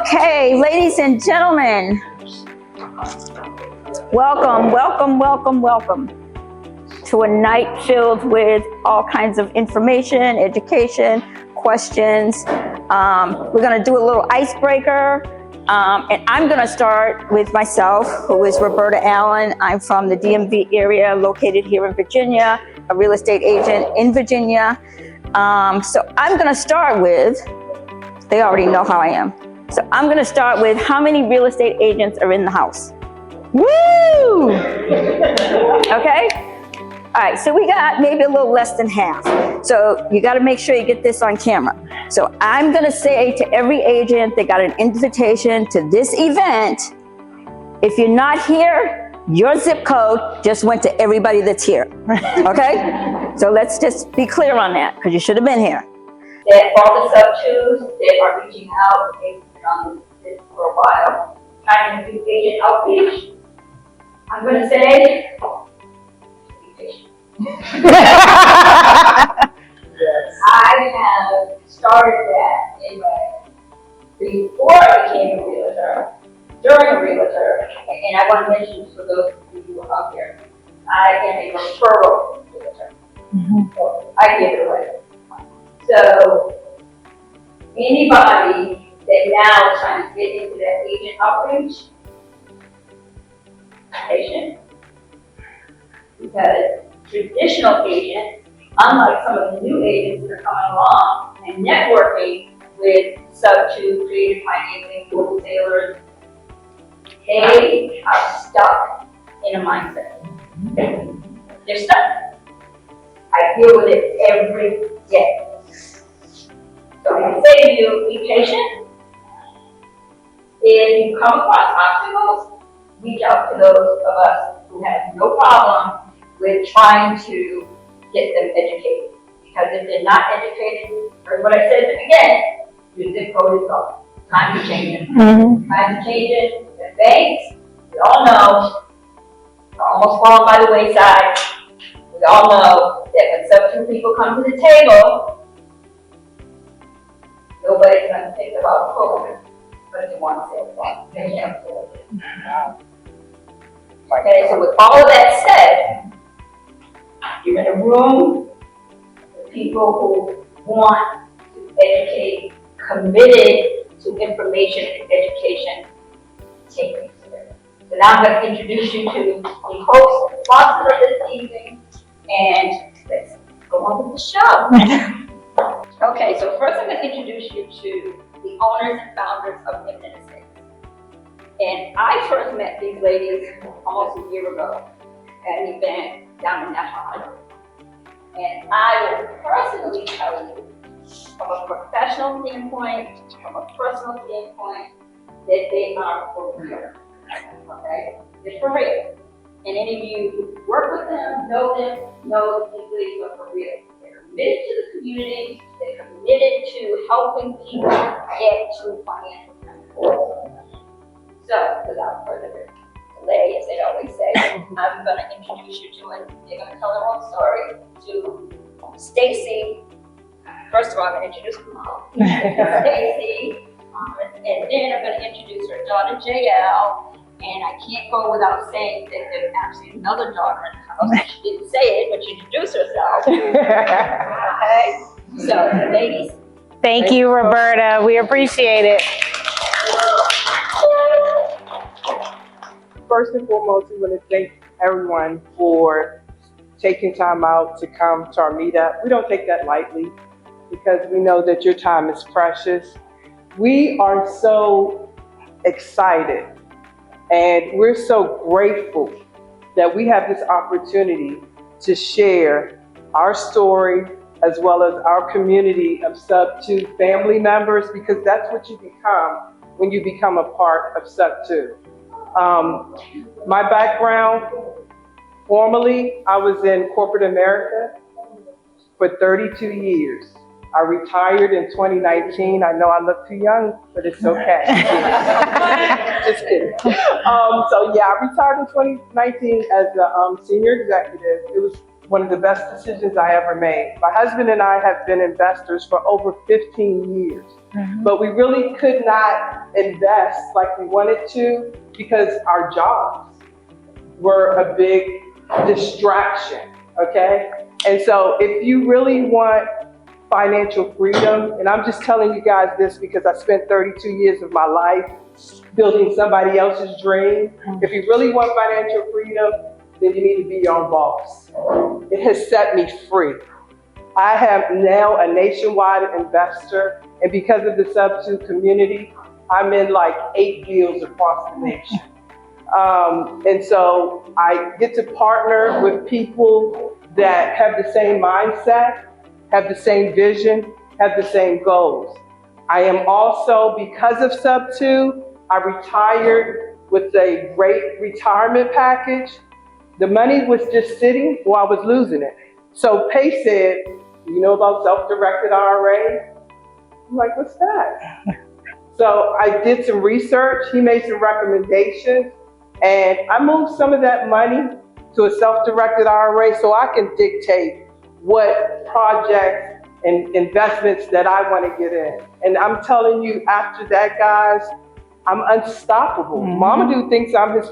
Okay, ladies and gentlemen, welcome, welcome, welcome, welcome to a night filled with all kinds of information, education, questions. We're gonna do a little icebreaker, and I'm gonna start with myself, who is Roberta Allen. I'm from the DMV area, located here in Virginia, a real estate agent in Virginia. So I'm gonna start with, they already know how I am. So I'm gonna start with how many real estate agents are in the house? Woo! Okay? All right, so we got maybe a little less than half. So you gotta make sure you get this on camera. So I'm gonna say to every agent, they got an invitation to this event. If you're not here, your zip code just went to everybody that's here, okay? So let's just be clear on that, because you should have been here. That all the SubTos that are reaching out, they've been on this for a while, trying to do agent outreach. I'm going to say, be patient. I have started that anyway before I became a realtor, during a realtor, and I want to mention for those of you who are out there, I am a referral realtor. So I give it away. So anybody that now is trying to get into that agent outreach, patient, because traditional agents, unlike some of the new agents that are coming along and networking with SubTo, creative financing, wholesalers, they are stuck in a mindset. They're stuck. I deal with it every day. So I can say to you, be patient. If you come across obstacles, reach out to those of us who have no problem with trying to get them educated. Because if they're not educated, here's what I said at the beginning, your zip code is gone. Time to change it. Time to change it. The banks, we all know, are almost falling by the wayside. We all know that when SubTo people come to the table, nobody's going to think about COVID, but they want to say about they can't afford it. Okay, so with all of that said, you're in a room with people who want to educate, committed to information and education. Take me serious. So now I'm going to introduce you to the host and sponsor of this evening, and let's go on with the show. Okay, so first I'm going to introduce you to the owners and founders of Imminent Estates. And I first met these ladies almost a year ago at an event down in National Highway. And I will personally tell you, from a professional standpoint, from a personal standpoint, that they are for real. Okay? They're for real. And any of you who work with them, know that these ladies are for real. They're committed to the community. They're committed to helping people get to financial freedom. So, without further delay, as they always say, I'm going to introduce you to, and they're going to tell their own story, to Stacy. First of all, I'm going to introduce her mom, Stacy, and then I'm going to introduce her daughter, JL. And I can't go without saying that there's actually another daughter in the house. She didn't say it, but she introduced herself. Okay? So, ladies. Thank you, Roberta. We appreciate it. First and foremost, we want to thank everyone for taking time out to come to our meetup. We don't take that lightly because we know that your time is precious. We are so excited and we're so grateful that we have this opportunity to share our story as well as our community of SubTo family members, because that's what you become when you become a part of SubTo. My background, formerly, I was in corporate America for 32 years. I retired in 2019. I know I look too young, but it's okay. Just kidding. So yeah, I retired in 2019 as a senior executive. It was one of the best decisions I ever made. My husband and I have been investors for over 15 years, but we really could not invest like we wanted to because our jobs were a big distraction, okay? And so if you really want financial freedom, and I'm just telling you guys this because I spent 32 years of my life building somebody else's dream. If you really want financial freedom, then you need to be your own boss. It has set me free. I am now a nationwide investor, and because of the SubTo community, I'm in like 8 deals across the nation. And so I get to partner with people that have the same mindset, have the same vision, have the same goals. I am also, because of SubTo, I retired with a great retirement package. The money was just sitting while I was losing it. So Pay said, you know about self-directed IRA? I'm like, what's that? So I did some research, he made some recommendations, and I moved some of that money to a self-directed IRA so I can dictate what projects and investments that I want to get in. And I'm telling you, after that, guys, I'm unstoppable. Mama Doo thinks I'm his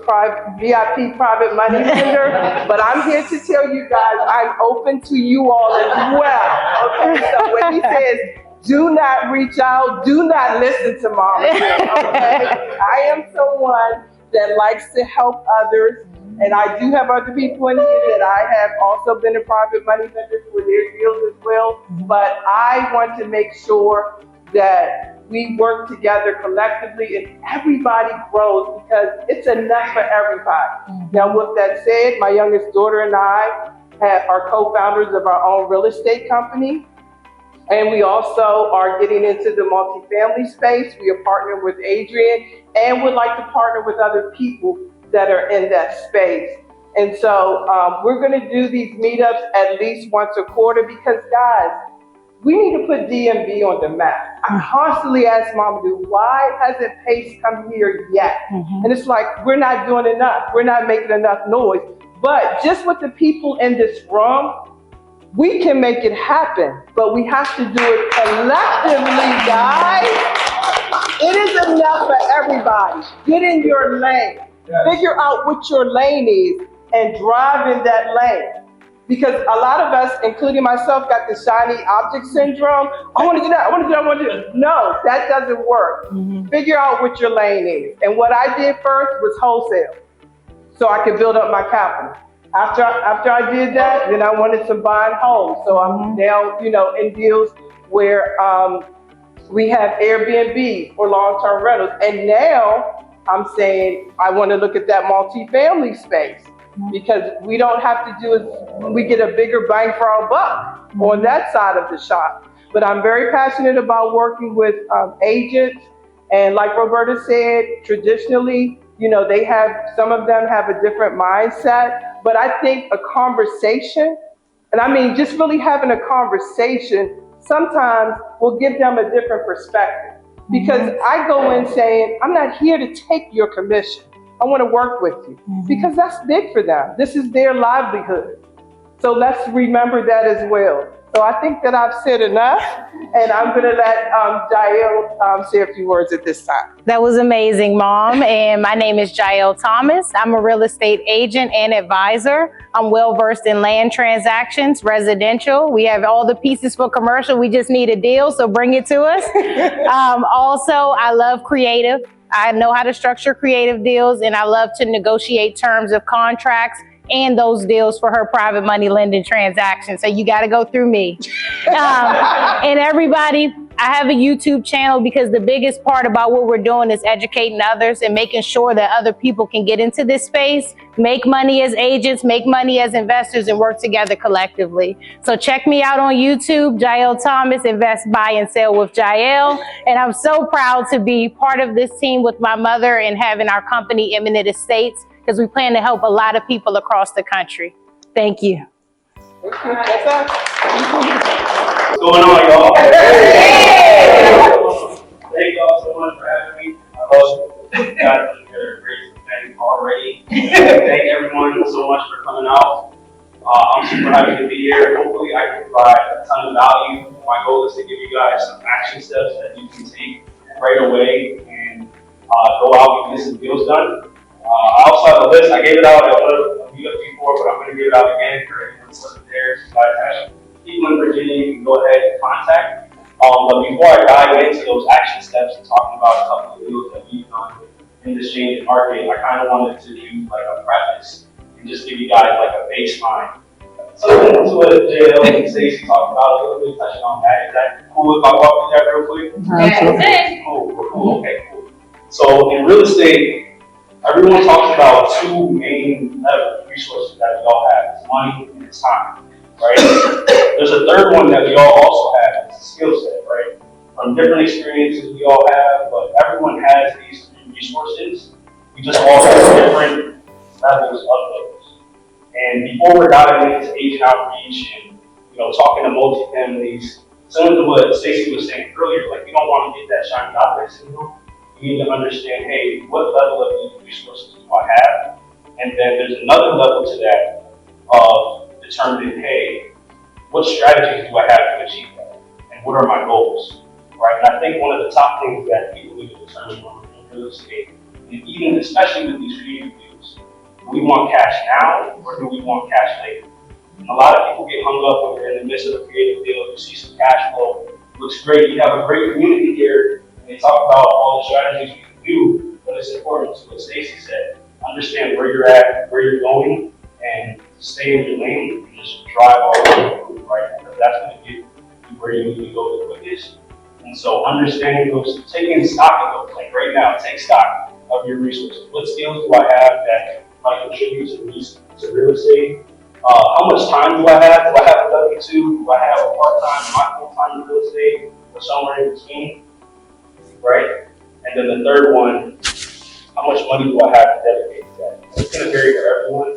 VIP private money lender, but I'm here to tell you guys, I'm open to you all as well. Okay, so when he says, do not reach out, do not listen to Mama Doo, okay? I am someone that likes to help others, and I do have other people in here that I have also been a private money lender for their deals as well, but I want to make sure that we work together collectively and everybody grows because it's enough for everybody. Now, with that said, my youngest daughter and I are co-founders of our own real estate company. And we also are getting into the multifamily space. We are partnering with Adrian and would like to partner with other people that are in that space. And so we're gonna do these meetups at least once a quarter because guys, we need to put DMV on the map. I constantly ask Mama Doo, why hasn't PACE come here yet? And it's like, we're not doing enough. We're not making enough noise. But just with the people in this room, we can make it happen, but we have to do it collectively, guys. It is enough for everybody. Get in your lane. Figure out what your lane is and drive in that lane. Because a lot of us, including myself, got the shiny object syndrome. I want to do that, I want to do that, I want to do that. No, that doesn't work. Figure out what your lane is. And what I did first was wholesale, so I could build up my capital. After I did that, then I wanted to buy and hold. So I'm now, in deals where we have Airbnb for long-term rentals. And now I'm saying I want to look at that multifamily space because we don't have to do it, we get a bigger bang for our buck on that side of the shop. But I'm very passionate about working with agents. And like Roberta said, traditionally, some of them have a different mindset, but I think a conversation, and I mean just really having a conversation, sometimes will give them a different perspective. Because I go in saying, I'm not here to take your commission. I want to work with you. Because that's big for them. This is their livelihood. So let's remember that as well. So I think that I've said enough, and I'm going to let Jael say a few words at this time. That was amazing, Mom. And my name is Jael Thomas. I'm a real estate agent and advisor. I'm well-versed in land transactions, residential. We have all the pieces for commercial. We just need a deal, so bring it to us. Also, I love creative. I know how to structure creative deals, and I love to negotiate terms of contracts and those deals for her private money lending transactions. So you got to go through me. And everybody, I have a YouTube channel because the biggest part about what we're doing is educating others and making sure that other people can get into this space, make money as agents, make money as investors, and work together collectively. So check me out on YouTube, Jael Thomas, Invest, Buy, and Sell with Jael. And I'm so proud to be part of this team with my mother and having our company, Eminent Estates, because we plan to help a lot of people across the country. Thank you. What's going on, y'all? Thank y'all so much for having me. I love you guys. You're great thing already. Thank everyone so much for coming out. I'm super happy to be here. Hopefully I can provide a ton of value. My goal is to give you guys some action steps that you can take right away and go out and get some deals done. I also have a list. I gave it out at a meetup before, but I'm going to give it out again for anyone who wasn't there. So you guys have people in Virginia you can go ahead and contact. But before I dive into those action steps and talking about a couple of deals that we've done in this changing market, I kind of wanted to do like a preface and just give you guys like a baseline. So that's what JL and Stacey talked about a little bit, touching on that. Is that cool if I walk through that real quick? Absolutely. Cool. Okay, cool. So in real estate, everyone talks about two main resources that we all have: it's money and it's time, right? There's a third one that we all also have, it's a skill set, right? From different experiences we all have, but everyone has these three resources. We just all have different levels of those. And before we're diving into agent outreach and talking to multifamilies, similar to what Stacey was saying earlier, like we don't want to get that shiny object syndrome. You need to understand, hey, what level of these resources do I have? And then there's another level to that of determining, hey, what strategies do I have to achieve that? And what are my goals, right? And I think one of the top things that people need to determine when we're in real estate, and even especially with these creative deals, do we want cash now or do we want cash later? And a lot of people get hung up when we're in the midst of a creative deal, you see some cash flow, looks great, you have a great community here, and they talk about all the strategies you can do, but it's important to what Stacey said. Understand where you're at, where you're going, and stay in your lane and just drive all the way, right? Because that's going to get you where you need to go the quickest. And so understanding those, taking stock of those, like right now, take stock of your resources. What skills do I have that might contribute to real estate? How much time do I have? Do I have a W-2? Do I have a part-time? Am I full-time in real estate? Or somewhere in between? Right? And then the third one, how much money do I have to dedicate to that? It's going to vary for everyone.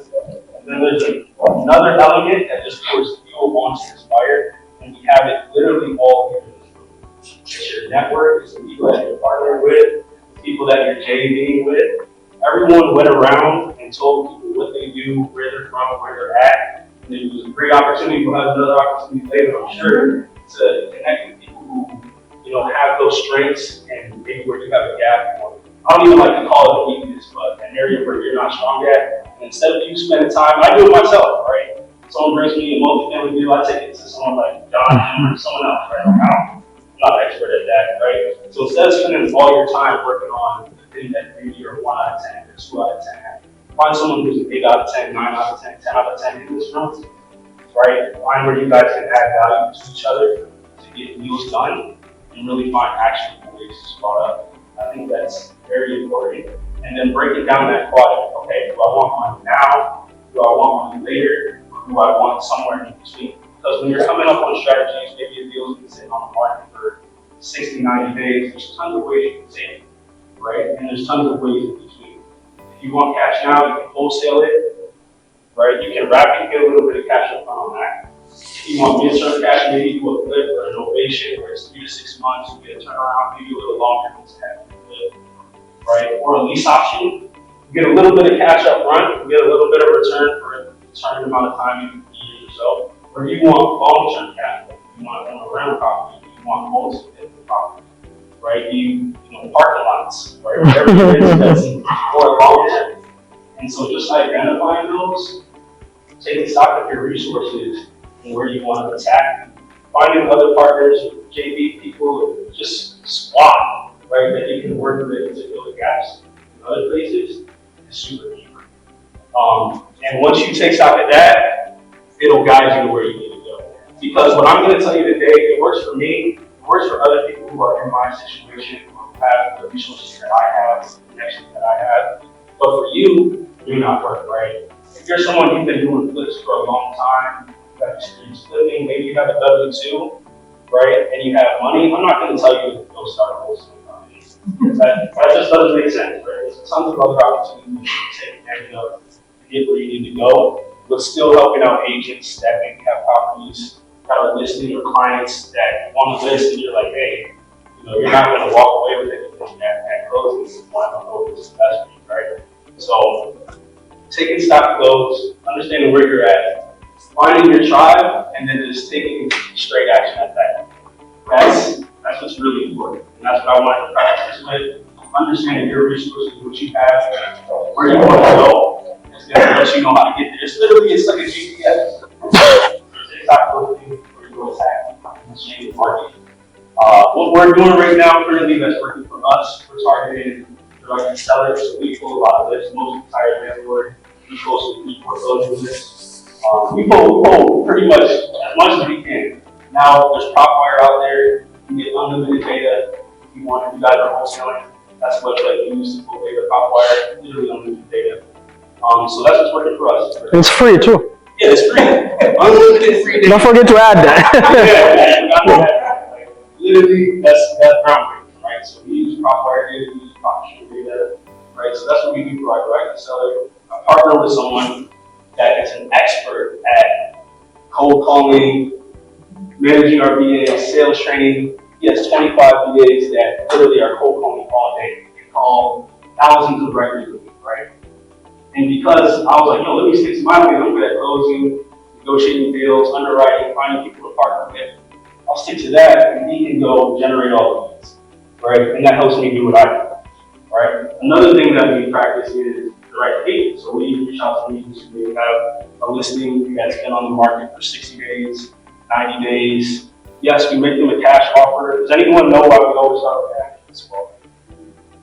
And then there's another element that just pours fuel once inspired, and we have it literally all here in this room. It's your network, it's the people that you're partnering with, the people that you're JVing with. Everyone went around and told people what they do, where they're from, where they're at. And it was a great opportunity. We'll have another opportunity later, I'm sure, to connect with people who have those strengths and maybe where you have a gap. I don't even like to call it a weakness, but an area where you're not strong at. And instead of you spending time, I do it myself, right? Someone brings me a multifamily deal, I take it to someone like John or someone else, right? I'm not an expert at that, right? So instead of spending all your time working on the thing that maybe you're a 1 out of 10 or 2 out of 10, find someone who's an 8 out of 10, 9 out of 10, 10 out of 10 in this room, right? Find where you guys can add value to each other to get deals done and really find actionable ways to start up. I think that's very important. And then breaking down that quadrant. Okay, do I want money now? Do I want money later? Or do I want somewhere in between? Because when you're coming up on strategies, maybe a deal's been sitting on the market for 60, 90 days, there's tons of ways you can take it, right? And there's tons of ways in between. If you want cash now, you can wholesale it, right? You can wrap it and get a little bit of cash up front on that. If you want midterm cash, maybe do a flip or an ovation where it's 3 to 6 months, you get a turnaround, maybe a little longer than 10, right? Or a lease option, you get a little bit of cash up front, you get a little bit of return for a certain amount of time, maybe years or so. Or you want long-term cash flow, you want to own a rental property, you want multi-tenant property, right? You know, parking lots, right? Whatever it is that's more long-term. And so just identifying those, taking stock of your resources and where you want to attack, finding other partners, JV people, just squad, right, that you can work with to fill the gaps in other places is super key. And once you take stock of that, it'll guide you to where you need to go. Because what I'm going to tell you today, it works for me, it works for other people who are in my situation, who have the resources that I have, the connections that I have. But for you, it may not work, right? If you're someone who's been doing flips for a long time, you have experience flipping, maybe you have a W-2, right, and you have money, I'm not going to tell you to go start a wholesale company. That just doesn't make sense, right? There's tons of other opportunities to take advantage of to get where you need to go, but still helping out agents that maybe have properties that are listed or clients that want to list, and you're like, hey, you're not going to walk away with anything at closing. You want to know this is best for you, right? So taking stock of those, understanding where you're at, finding your tribe and then just taking straight action at that. That's what's really important. And that's what I want to practice with. Understanding your resources, what you have, where you want to go. It's going to let you know how to get there. It's like a GPS. It's exactly where you're going to change the market. What we're doing right now currently that's working for us, we're targeting direct sellers. So we pull a lot of this, most entire landlord. We pull some free portfolio this. We pull pretty much as we can. Now there's PropWire out there. You can get unlimited data. If you want, you guys are wholesaling. That's what you use to pull data. PropWire, literally unlimited data. So that's what's working for us. It's free too. Yeah, it's free. Unlimited free data. Don't forget to add that. Yeah, literally, that's groundbreaking, right? So we use PropWire data, we use PropStream data, right? So that's what we do for our direct seller. I partner with someone that is an expert at cold calling, managing our VAs, sales training. He has 25 VAs that literally are cold calling all day. They call thousands of records a week, right? And because I was like, let me stick to my way. I'm good at closing, negotiating deals, underwriting, finding people to partner with. I'll stick to that, and he can go generate all the leads, right? And that helps me do what I do, right? Another thing that we practice is direct payment. So we reach out to leads. We have a listing that's been on the market for 60 days, 90 days. Yes, we make them a cash offer. Does anyone know why we always start with cash? It's qualified.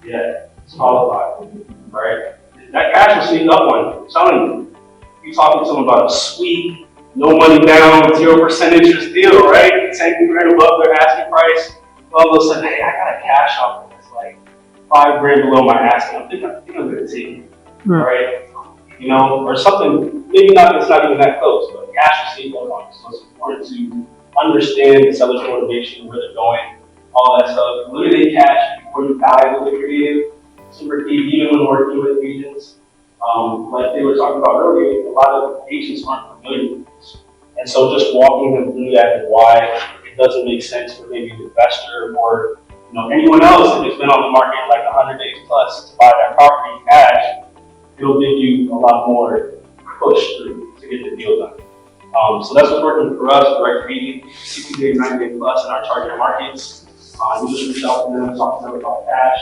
Yeah, it's qualified, right? That cash will sneak up on you. I'm telling you. You're talking to someone about a sweet, no money down, 0% interest deal, right? $10,000 above their asking price. All of a sudden, hey, I got a cash offer that's like $5,000 below my asking. I think I'm going to take it, right? Or something. Maybe not. It's not even that close, but cash will sneak up on you. So it's important to understand the seller's motivation, where they're going, all that stuff. Literally cash before you dive into creative. Super key, even when working with agents. Like they were talking about earlier, a lot of agents aren't familiar with this. And so just walking them through that and why it doesn't make sense for maybe an investor or anyone else if it's been on the market like 100 days plus to buy that property cash, it'll give you a lot more push through to get the deal done. So that's what's working for us, direct payment, 60 day, 90 day plus in our target markets. We just reach out to them, talk to them about cash,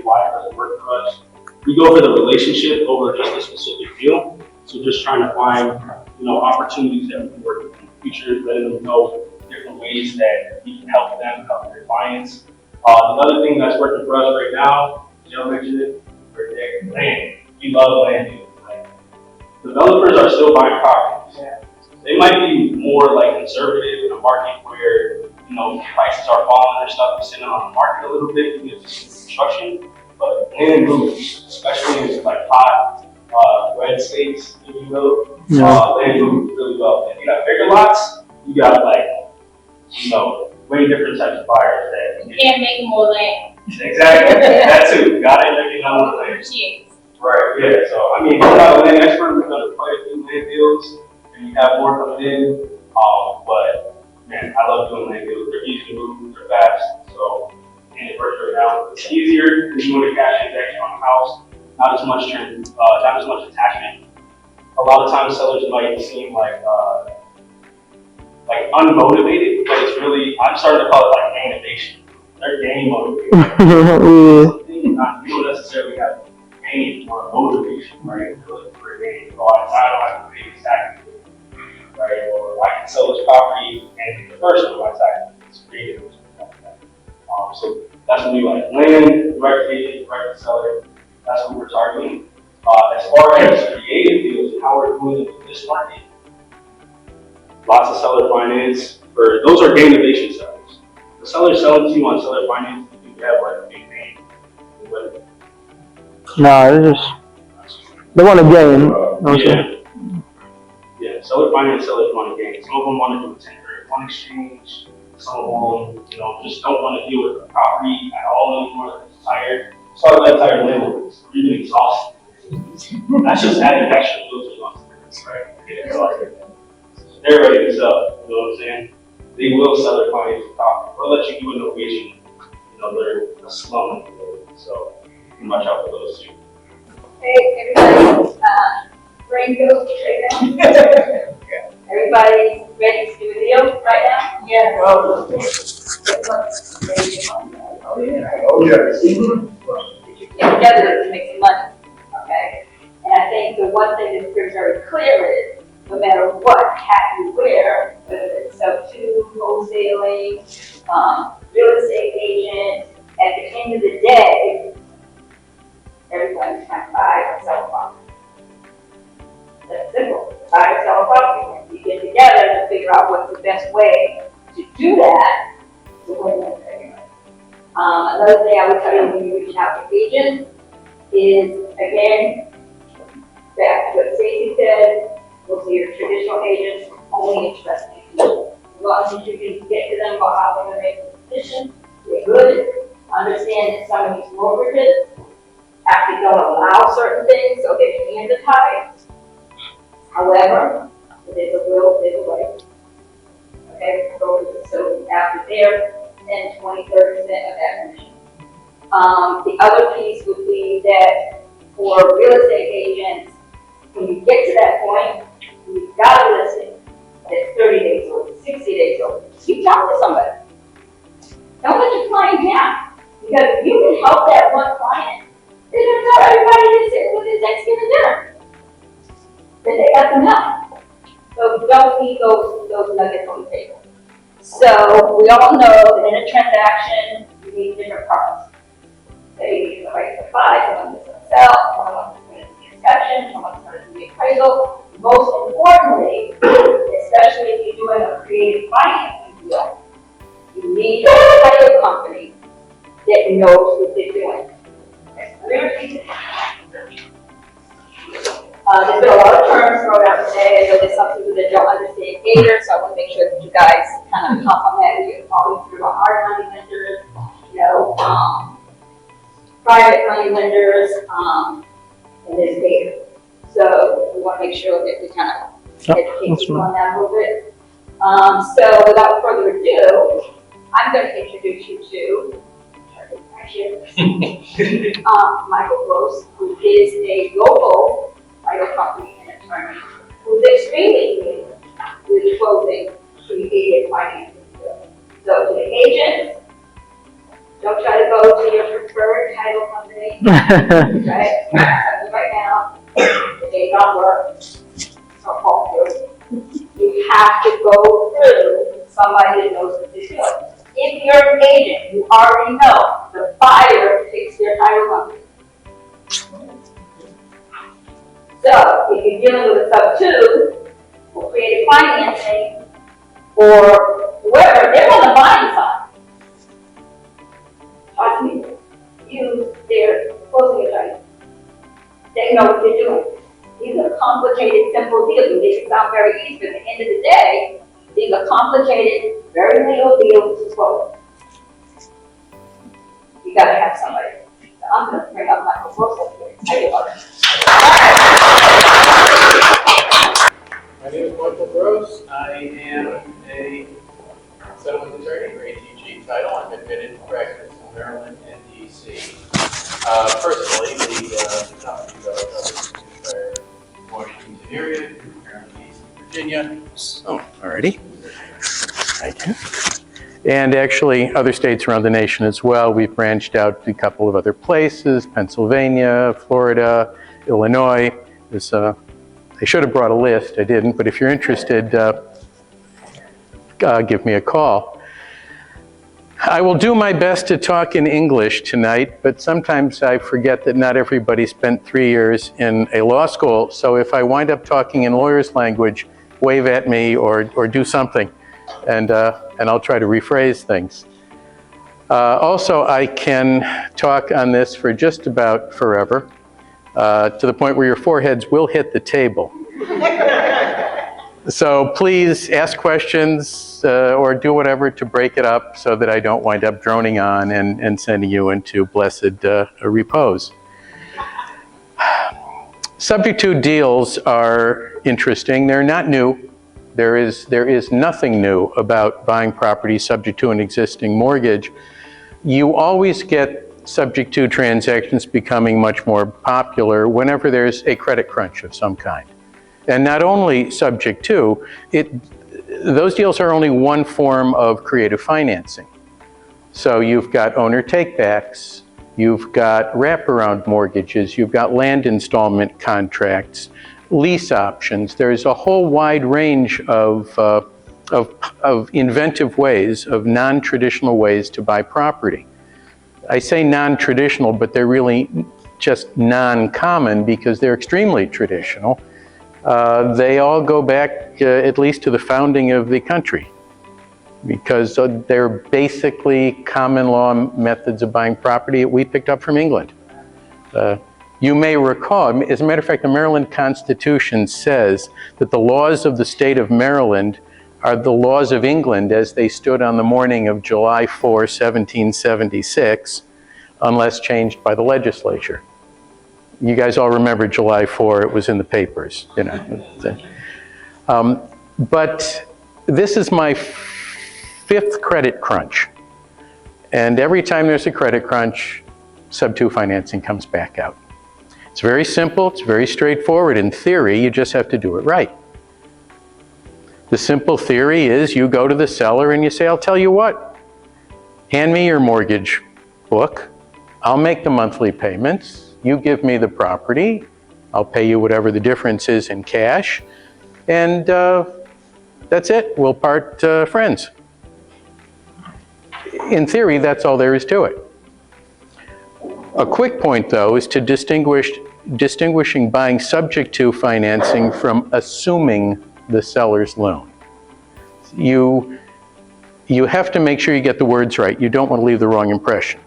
why it doesn't work for us. We go for the relationship over just a specific deal. So just trying to find, opportunities that we can work with in the future, letting them know different ways that we can help them, help their clients. The other thing that's working for us right now, Joe mentioned it, land. We love land deals. Like, developers are still buying properties. They might be more like conservative in a market where prices are falling or stuff, sitting on the market a little bit because of construction. But land moves, especially in like hot, red states, if you will. Land moves really well. If you got bigger lots, you got way different types of buyers that You can't make more land. Exactly. That too. You got it, making more land. Right. Yeah. So you're not a land expert. We've done quite a few land deals, and you have more coming in. But man, I love doing land deals. They're easy to move. They're fast. So. And it works right now. It's easier than doing a cash transaction on a house. Not as much attachment. A lot of times sellers might seem like unmotivated, but it's really, I'm starting to call it like animation. They're game motivated. You don't necessarily have pain or motivation, right? They're looking for a game. So I don't have to pay this tax, right? Or I can sell this property and the first one, my tax is creative. So that's what we like. Land, direct agent, direct seller. That's what we're targeting. As far as creative deals and how we're doing it in this market, lots of seller finance. Those are game innovation sellers. The sellers selling to you on seller finance, you can have like a big name. They want a game. Yeah, seller finance sellers want a game. Some of them want to do a 1031 exchange. Some of them, just don't want to deal with the property at all anymore. They're tired. Start that tired landlords. You're even exhausted. That's just adding extra filters on things, right? Get exhausted. They're ready to sell. You know what I'm saying? They will sell their clients for property. They'll let you do innovation. They're a slum. So you can watch out for those too. Hey, everybody, brain goes straight down. Everybody ready to do a deal right now? Yeah. Oh, yes. Get your team together to make some money, okay? And I think the one thing that's very clear is, no matter what hat you wear, whether it's SubTo, wholesaling, real estate agent, at the end of the day, everybody's trying to buy or sell a property. That's simple. Buy or sell a property. You get together to figure out what's the best way to do that to win that agreement. Another thing I would tell you when you reach out to agents is, again, back to what Stacey said, most of your traditional agents only interested in people. As long as you can get to them about how they're going to make a decision, they're good. Understand that some of these brokerages actually don't allow certain things, so their hands are tied. However, there's a will, there's a way. Okay, so after there, 10, 20, 30% of that commission. The other piece would be that for real estate agents, when you get to that point, you've got a listing that's 30 days old, 60 days old. You talk to somebody. Don't let your client down. Because if you can help that one client, they're going to tell everybody to sit with their Thanksgiving dinner. That they got some help. So don't leave those nuggets on the table. So we all know that in a transaction, you need different parts. Okay, you need the right to buy, someone's going to sell, someone's going to do the inspection, someone's going to do the appraisal. Most importantly, especially if you're doing a creative financing deal, you need a title company that knows what they're doing. There's been a lot of terms thrown out today. I know there's some people that don't understand Gator, so I want to make sure that you guys kind of hop on that. You're always through our hard money lenders, private money lenders, and there's Gator. So we want to make sure that we kind of educate people on that a little bit. So without further ado, I'm going to introduce you to Michael Gross, who is a local title company and attorney who's extremely good with closing creative financing. So to the agents, don't try to go to your preferred title company, right? Right now, the day not work, so call you. You have to go through somebody that knows what they're doing. If you're an agent, you already know the buyer picks their title company. So if you're dealing with a SubTo or creative financing or whoever, they're on the buying side. Trust me, use their closing attorney. They know what they're doing. These are complicated, simple deals. They make it sound very easy, but at the end of the day, these are complicated, very legal deals to close. You gotta have somebody. So I'm gonna bring up Michael Gross up here. Tell you about it. My name is Michael Gross. I am a settlement attorney for ATG Title. I've been in practice in Maryland and DC. Personally, the company that I cover is in Washington area, Maryland, DC, Virginia. Oh, alrighty. Thank you. And actually, other states around the nation as well. We've branched out to a couple of other places: Pennsylvania, Florida, Illinois. I should have brought a list. I didn't, but if you're interested, give me a call. I will do my best to talk in English tonight, but sometimes I forget that not everybody spent 3 years in a law school. So if I wind up talking in lawyer's language, wave at me or do something, and I'll try to rephrase things. Also, I can talk on this for just about forever, to the point where your foreheads will hit the table. So please ask questions or do whatever to break it up so that I don't wind up droning on and sending you into blessed repose. Subject to deals are interesting. They're not new. There is nothing new about buying property subject to an existing mortgage. You always get subject to transactions becoming much more popular whenever there's a credit crunch of some kind. And not only subject to, those deals are only one form of creative financing. So you've got owner takebacks, you've got wraparound mortgages, you've got land installment contracts, lease options. There's a whole wide range of inventive ways, of non-traditional ways to buy property. I say non-traditional, but they're really just non-common because they're extremely traditional. They all go back at least to the founding of the country, because they're basically common law methods of buying property that we picked up from England. You may recall, as a matter of fact, the Maryland Constitution says that the laws of the state of Maryland are the laws of England as they stood on the morning of July 4, 1776, unless changed by the legislature. You guys all remember July 4, it was in the papers, you know. But this is my fifth credit crunch. And every time there's a credit crunch, SubTo financing comes back out. It's very simple, it's very straightforward. In theory, you just have to do it right. The simple theory is you go to the seller and you say, I'll tell you what, hand me your mortgage book, I'll make the monthly payments, you give me the property, I'll pay you whatever the difference is in cash, and that's it, we'll part friends. In theory, that's all there is to it. A quick point, though, is to distinguishing buying subject to financing from assuming the seller's loan. You have to make sure you get the words right. You don't want to leave the wrong impression.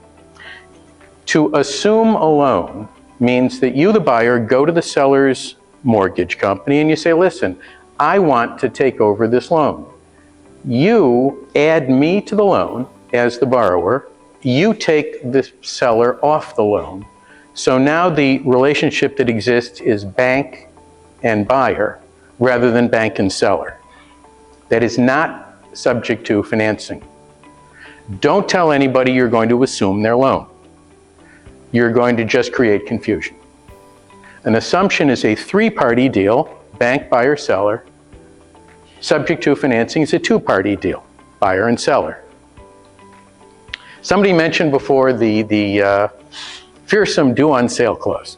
To assume a loan means that you, the buyer, go to the seller's mortgage company and you say, listen, I want to take over this loan. You add me to the loan as the borrower. You take the seller off the loan. So now the relationship that exists is bank and buyer rather than bank and seller. That is not subject to financing. Don't tell anybody you're going to assume their loan. You're going to just create confusion. An assumption is a three-party deal, bank, buyer, seller. Subject to financing is a two-party deal, buyer and seller. Somebody mentioned before the fearsome due on sale clause.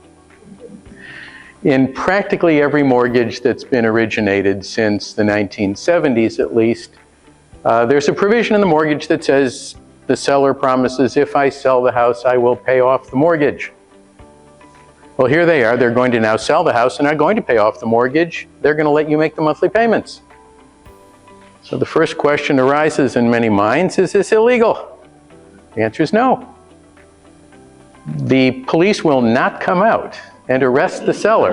In practically every mortgage that's been originated since the 1970s at least, there's a provision in the mortgage that says the seller promises, if I sell the house, I will pay off the mortgage. Well, here they are. They're going to now sell the house and are going to pay off the mortgage. They're going to let you make the monthly payments. So the first question arises in many minds, is this illegal? The answer is no. The police will not come out and arrest the seller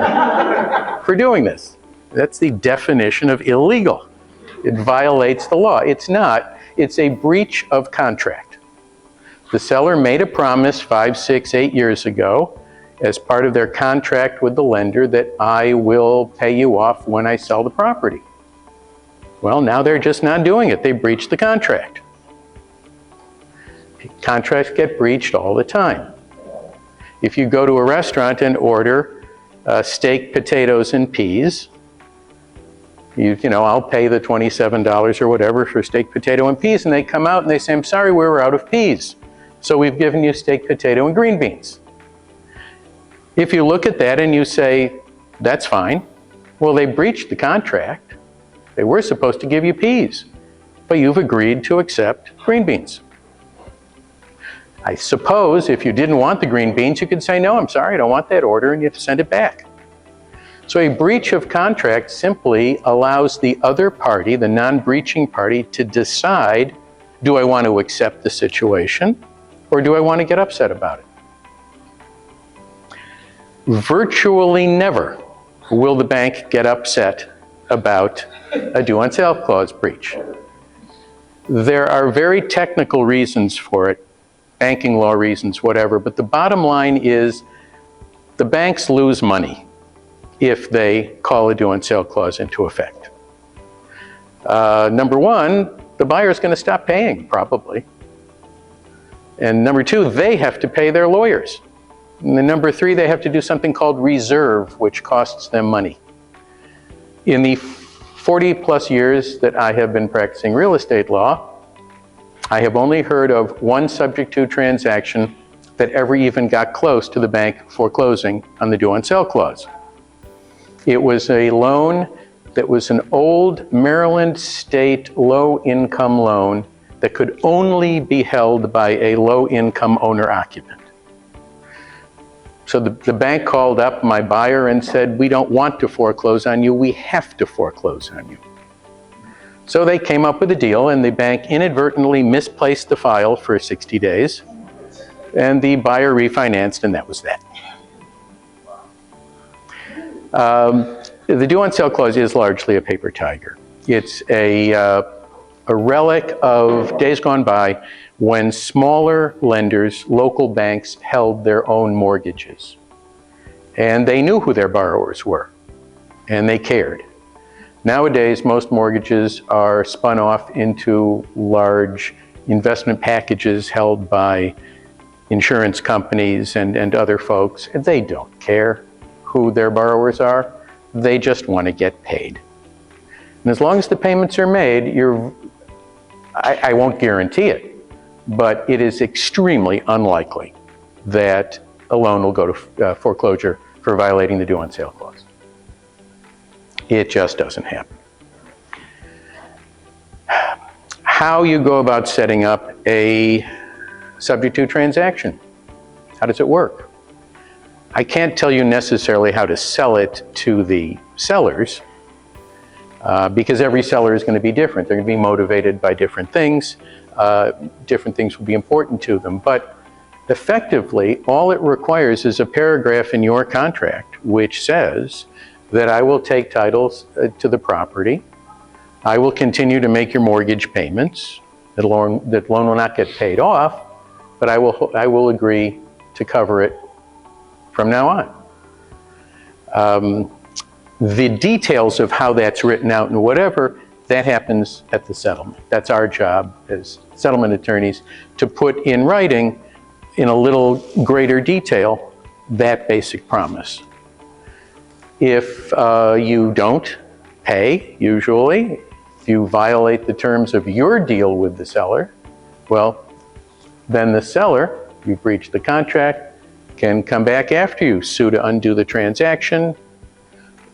for doing this. That's the definition of illegal. It violates the law. It's not. It's a breach of contract. The seller made a promise 5, 6, 8 years ago as part of their contract with the lender that I will pay you off when I sell the property. Well, now they're just not doing it. They breached the contract. Contracts get breached all the time. If you go to a restaurant and order steak, potatoes, and peas, you know, I'll pay the $27 or whatever for steak, potato, and peas, and they come out and they say, I'm sorry, we were out of peas. So we've given you steak, potato, and green beans. If you look at that and you say, that's fine, well, they breached the contract. They were supposed to give you peas, but you've agreed to accept green beans. I suppose if you didn't want the green beans, you could say, no, I'm sorry, I don't want that order, and you have to send it back. So a breach of contract simply allows the other party, the non-breaching party, to decide, do I want to accept the situation, or do I want to get upset about it? Virtually never will the bank get upset about a due on sale clause breach. There are very technical reasons for it, banking law reasons, whatever, but the bottom line is the banks lose money if they call a due on sale clause into effect. Number one, the buyer is going to stop paying, probably. And number two, they have to pay their lawyers. And then number three, they have to do something called reserve, which costs them money. In the 40 plus years that I have been practicing real estate law, I have only heard of one subject to transaction that ever even got close to the bank foreclosing on the due on sale clause. It was a loan that was an old Maryland state low-income loan that could only be held by a low-income owner-occupant. So the bank called up my buyer and said, we don't want to foreclose on you, we have to foreclose on you. So they came up with a deal, and the bank inadvertently misplaced the file for 60 days, and the buyer refinanced, and that was that. The due on sale clause is largely a paper tiger. It's a relic of days gone by when smaller lenders, local banks, held their own mortgages. And they knew who their borrowers were, and they cared. Nowadays, most mortgages are spun off into large investment packages held by insurance companies and other folks. They don't care who their borrowers are. They just want to get paid. And as long as the payments are made, I won't guarantee it, but it is extremely unlikely that a loan will go to foreclosure for violating the due on sale clause. It just doesn't happen. How you go about setting up a subject to transaction? How does it work? I can't tell you necessarily how to sell it to the sellers because every seller is going to be different. They're going to be motivated by different things. Different things will be important to them. But effectively, all it requires is a paragraph in your contract which says that I will take titles to the property. I will continue to make your mortgage payments. That loan will not get paid off, but I will agree to cover it from now on. The details of how that's written out and whatever, that happens at the settlement. That's our job as settlement attorneys to put in writing in a little greater detail that basic promise. If you don't pay, usually, if you violate the terms of your deal with the seller, well, then the seller, you breach the contract, can come back after you, sue to undo the transaction,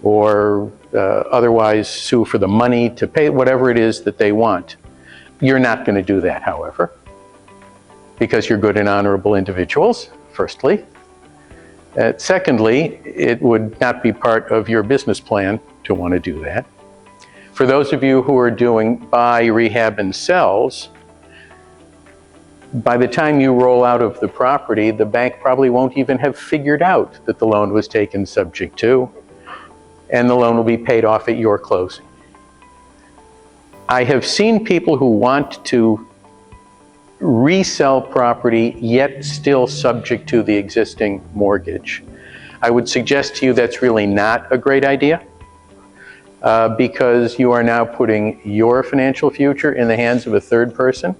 or otherwise sue for the money to pay, whatever it is that they want. You're not going to do that, however, because you're good and honorable individuals, firstly. Secondly, it would not be part of your business plan to want to do that. For those of you who are doing buy, rehab, and sells, by the time you roll out of the property, the bank probably won't even have figured out that the loan was taken subject to, and the loan will be paid off at your closing. I have seen people who want to resell property yet still subject to the existing mortgage. I would suggest to you that's really not a great idea because you are now putting your financial future in the hands of a third person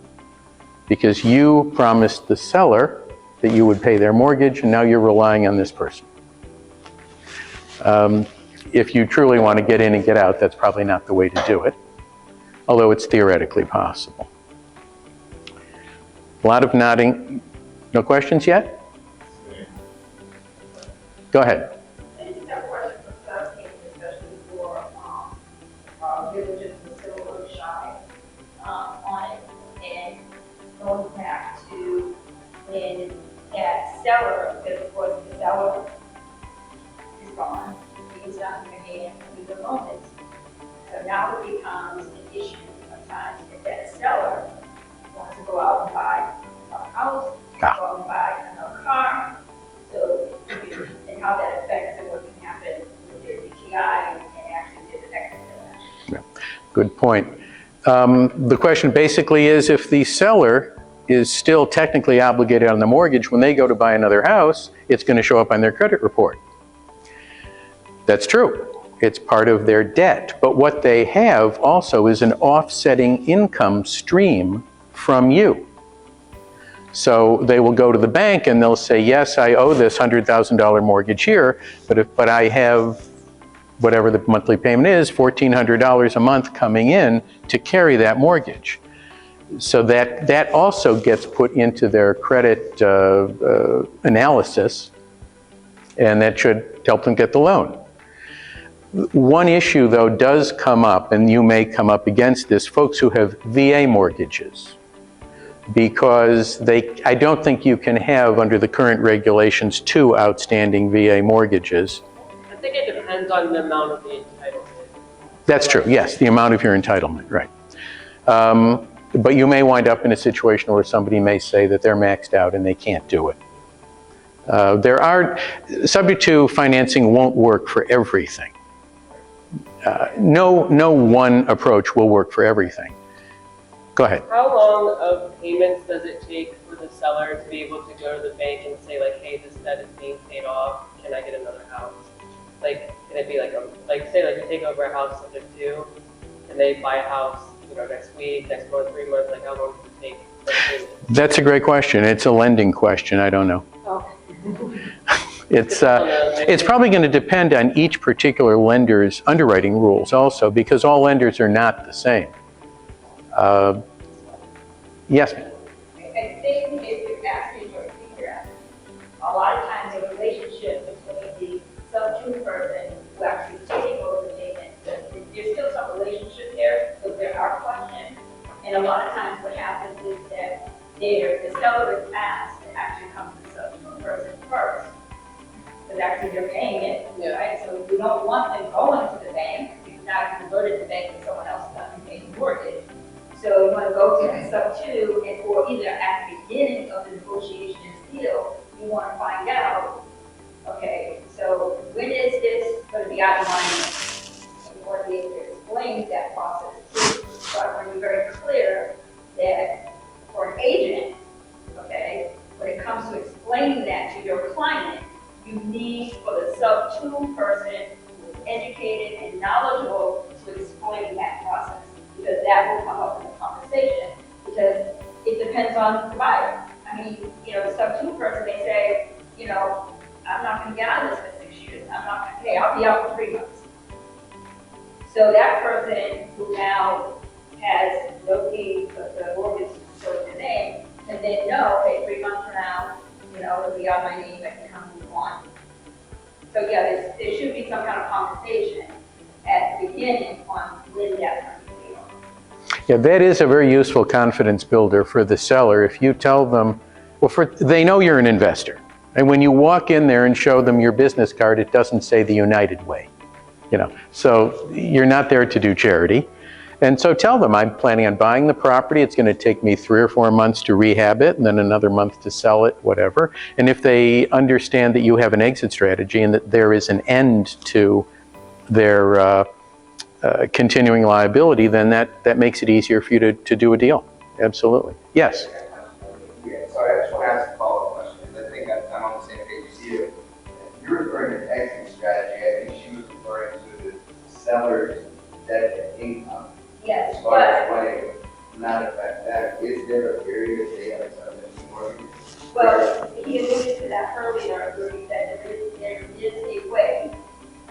because you promised the seller that you would pay their mortgage and now you're relying on this person. If you truly want to get in and get out, that's probably not the way to do it, although it's theoretically possible. A lot of nodding. No questions yet? Go ahead. I just have a question for subteam, especially for villages that still a little shy on it. And going back to when that seller, because of course the seller is gone, he's not in your hand through the moment. So now it becomes an issue sometimes if that seller wants to go out and buy a house, go out and buy another car. So, and how that affects and what can happen with their DTI and actually get the exit to that. Good point. The question basically is if the seller is still technically obligated on the mortgage, when they go to buy another house, it's going to show up on their credit report. That's true. It's part of their debt. But what they have also is an offsetting income stream from you. So they will go to the bank and they'll say, yes, I owe this $100,000 mortgage here, but I have whatever the monthly payment is, $1,400 a month coming in to carry that mortgage. So that also gets put into their credit analysis, and that should help them get the loan. One issue, though, does come up, and you may come up against this, folks who have VA mortgages, because I don't think you can have, under the current regulations, 2 outstanding VA mortgages. I think it depends on the amount of the entitlement. That's true, yes, the amount of your entitlement, right. But you may wind up in a situation where somebody may say that they're maxed out and they can't do it. SubTo financing won't work for everything. No one approach will work for everything. Go ahead. How long of payments does it take for the seller to be able to go to the bank and say like, hey, this debt is being paid off, can I get another house? Like, can it be like, say like you take over a house subject to, and they buy a house, next week, next month, 3 months, like how long does it take for the payment? That's a great question. It's a lending question, I don't know. Oh. It's probably going to depend on each particular lender's underwriting rules also, because all lenders are not the same. Yes? I think if you're asking for a figure, a lot of times the relationship between the SubTo person who actually is taking over the payment, there's still some relationship there, so there are questions. And a lot of times what happens is that the seller is asked to actually come to the SubTo person first, because actually they're paying it, right? So we don't want them going to the bank, because now you converted the bank to someone else who's paying the mortgage. So you want to go to the SubTo, and or either at the beginning of the negotiation and deal, you want to find out, okay, so when is this going to be out of money? You want to be able to explain that process too. So I want to be very clear that for an agent, okay, when it comes to explaining that to your client, you need for the SubTo person who is educated and knowledgeable to explain that process, because that will come up in the conversation, because it depends on the buyer. I mean, the SubTo person may say, I'm not going to get out of this for 6 years. I'll be out for 3 months. So that person who now has no deed, but the mortgage is still in their name, and then know, okay, 3 months from now, it'll be out of my name, I can come move on. So yeah, there should be some kind of conversation at the beginning on when that's going to be on. Yeah, that is a very useful confidence builder for the seller. If you tell them, they know you're an investor. And when you walk in there and show them your business card, it doesn't say the United Way. So you're not there to do charity. And so tell them, I'm planning on buying the property. It's going to take me 3 or 4 months to rehab it, and then another month to sell it, whatever. And if they understand that you have an exit strategy and that there is an end to their continuing liability, then that makes it easier for you to do a deal. Absolutely. Yes? Yeah, sorry, I just want to ask a follow-up question, because I think I'm on the same page as you. You're referring to exit strategy. I think she was referring to the seller's debt to income. Yes, As far as money not affect that, is there a period if they have a mortgage? well, he alluded to that earlier, where he said that there is a way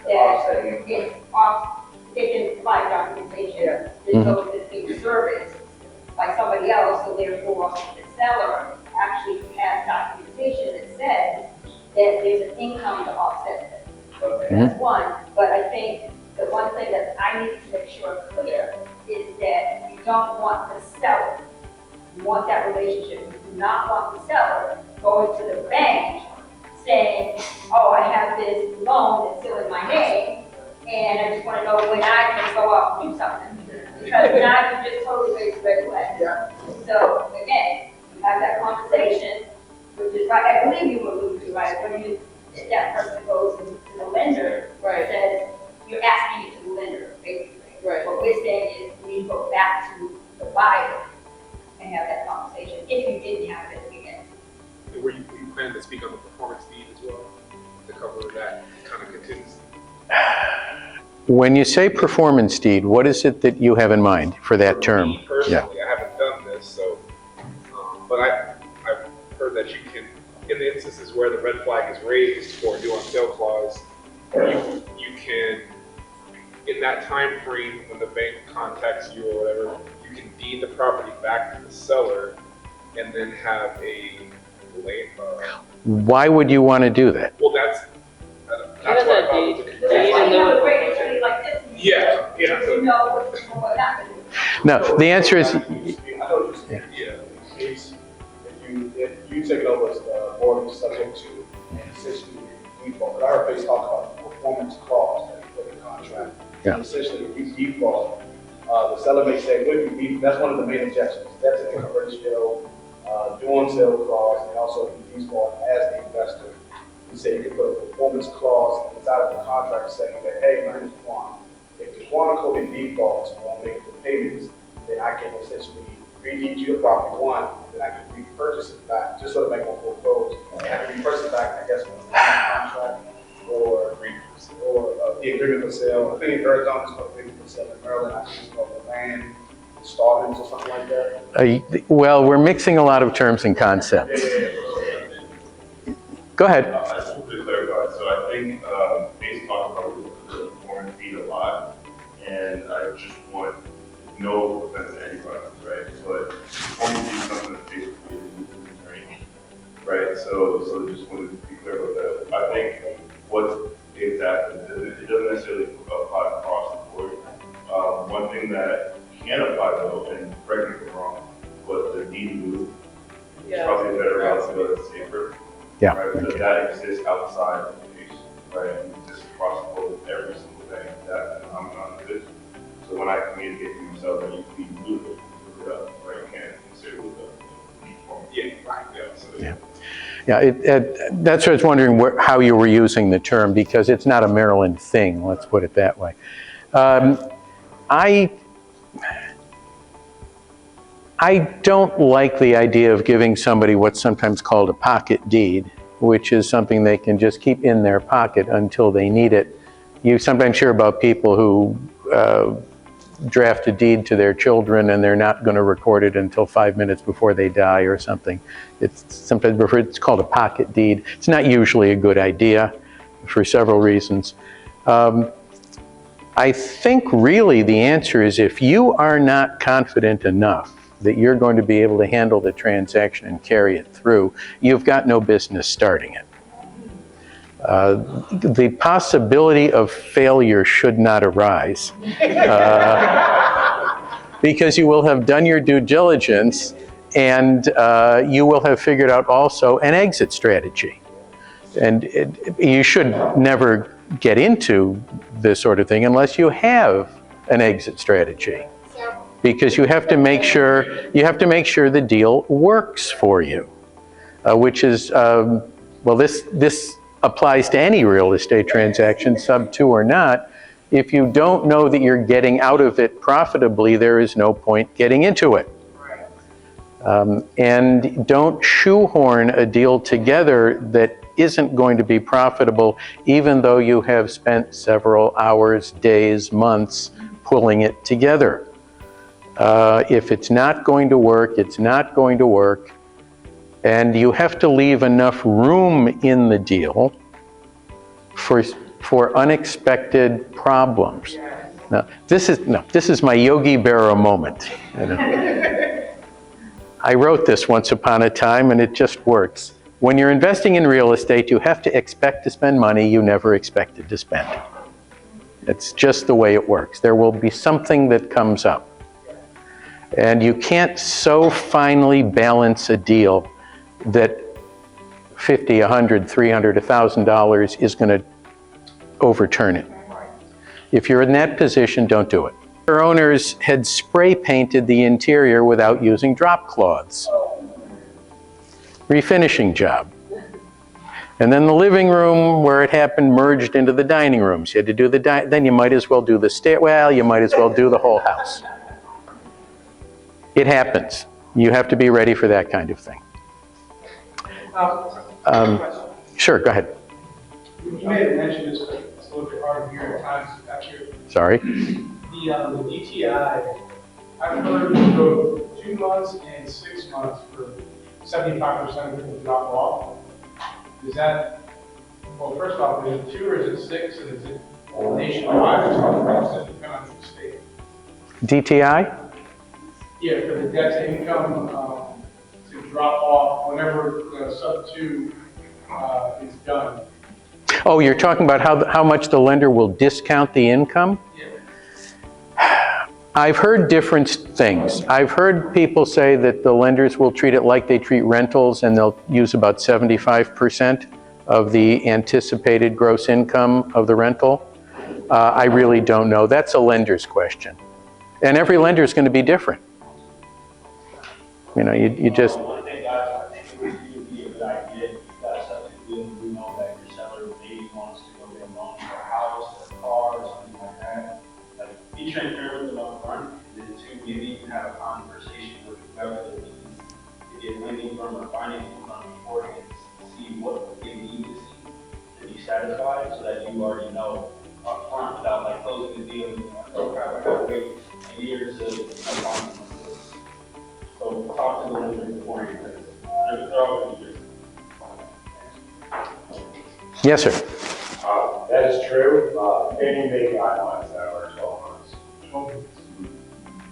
that they can provide documentation. There's no existing service by somebody else, so therefore the seller actually has documentation that says that there's an income to offset it. Okay. That's one, but I think the one thing that I need to make sure is clear is that you don't want the seller, you want that relationship, you do not want the seller going to the bank saying, oh, I have this loan that's still in my name, and I just want to know when I can go out and do something. Because now you just totally raised the red flag. Yeah. So again, you have that conversation, which is right, I believe you alluded to, right, when that person goes to the lender, Right. says, you're asking it to the lender, basically. Right. What we're saying is, we need to go back to the buyer and have that conversation, if you didn't have it at the beginning. Were you planning to speak on the performance deed as well, to cover that kind of contingency? When you say performance deed, what is it that you have in mind for that term? Me personally, I haven't done this, so, but I've heard that you can, in the instances where the red flag is raised for a due on sale clause, you can in that time frame, when the bank contacts you or whatever, you can deed the property back to the seller and then have a lane. Why would you want to do that? Well, that's Give us why a I thought it deed. was a Deed confusion. and You then have a we'll- great attorney like this. Yeah, yeah. You know what happened. No, the answer is, I know what you're saying. Yeah. In case if you take it over as the board is subject to and essentially default. But I heard Faith talk about the performance clause that you put in the contract. Yeah. And essentially, if you default, the seller may say, well, if you default, that's one of the main objections. That's an income ratio, doing sale clause, and also if you default as the investor. You say you can put a performance clause inside of the contract saying that, hey, my name is Juan. If the Juan code in defaults won't make the payments, then I can essentially redeed you the property one, then I can repurchase it back, just so to make one foreclose. And I can repurchase it back, I guess, with a contract or the agreement for sale. I think in Arizona, it's called agreement for sale. In Maryland, I think it's called the land installments or something like that. well, we're mixing a lot of terms and concepts. Go ahead. I just want to clarify. So I think Mason talked about the performance fee a lot, and I just want no offense to anybody, right? But performance fee is something that's basically a training, right? So just wanted to be clear about that. I think what exactly it doesn't necessarily apply across the board. One thing that can apply though, and correct me if I'm wrong, but the deed in lieu is probably a better route to go that's safer. Yeah. Right, because that exists outside of the case, right? It exists across the board with every single thing that phenomenon exists. So when I communicate to yourself that you can be moved, right? You can't consider with the form. Yeah, right. Yeah. So, Yeah, that's what I was wondering how you were using the term, because it's not a Maryland thing, let's put it that way. I don't like the idea of giving somebody what's sometimes called a pocket deed, which is something they can just keep in their pocket until they need it. You sometimes hear about people who draft a deed to their children and they're not going to record it until 5 minutes before they die or something. It's sometimes referred, it's called a pocket deed. It's not usually a good idea for several reasons. I think really the answer is if you are not confident enough that you're going to be able to handle the transaction and carry it through, you've got no business starting it. The possibility of failure should not arise because you will have done your due diligence and you will have figured out also an exit strategy. And you should never get into this sort of thing unless you have an exit strategy, because you have to make sure the deal works for you, which is well, this applies to any real estate transaction, SubTo or not. If you don't know that you're getting out of it profitably, there is no point getting into it. And don't shoehorn a deal together that isn't going to be profitable, even though you have spent several hours, days, months pulling it together. If it's not going to work, it's not going to work. And you have to leave enough room in the deal for unexpected problems. Now, this is my Yogi Berra moment. You know. I wrote this once upon a time, and it just works. When you're investing in real estate, you have to expect to spend money you never expected to spend. It's just the way it works. There will be something that comes up. And you can't so finely balance a deal that $50, $100, $300, $1,000 is going to overturn it. If you're in that position, don't do it. Our owners had spray painted the interior without using drop cloths. Refinishing job. And then the living room where it happened merged into the dining rooms. You had to do then you might as well do the stairwell, you might as well do the whole house. It happens. You have to be ready for that kind of thing. Sure, go ahead. You may have mentioned this, but it's a little bit hard to hear at times. Sorry. The DTI, I've heard it go 2 months and 6 months for 75% of it will drop off. Is that, well, first off, is it 2 or is it 6? And is it Nationwide, it's hard for us to depend on the state. DTI? Yeah, for the debt to income, to drop off whenever the SubTo, is done. Oh, you're talking about how much the lender will discount the income? Yeah. I've heard different things. I've heard people say that the lenders will treat it like they treat rentals, and they'll use about 75% of the anticipated gross income of the rental. I really don't know. That's a lender's question. And every lender is going to be different. You know, you just... I think it would be a good idea if you guys have to deal, we know that your seller maybe wants to go get a loan for a house, or a car, or something like that. Like, be transparent with them up front, and then two, maybe you can have a conversation with whoever they need to get lending from or financing from beforehand, see what they need to see to be satisfied, so that you already know up front without like closing the deal and being like, oh crap, I gotta wait a year to find this. So talk to the lender beforehand, because they're all going to do. Yes, sir. That is true. Any big guidelines that are 12 months.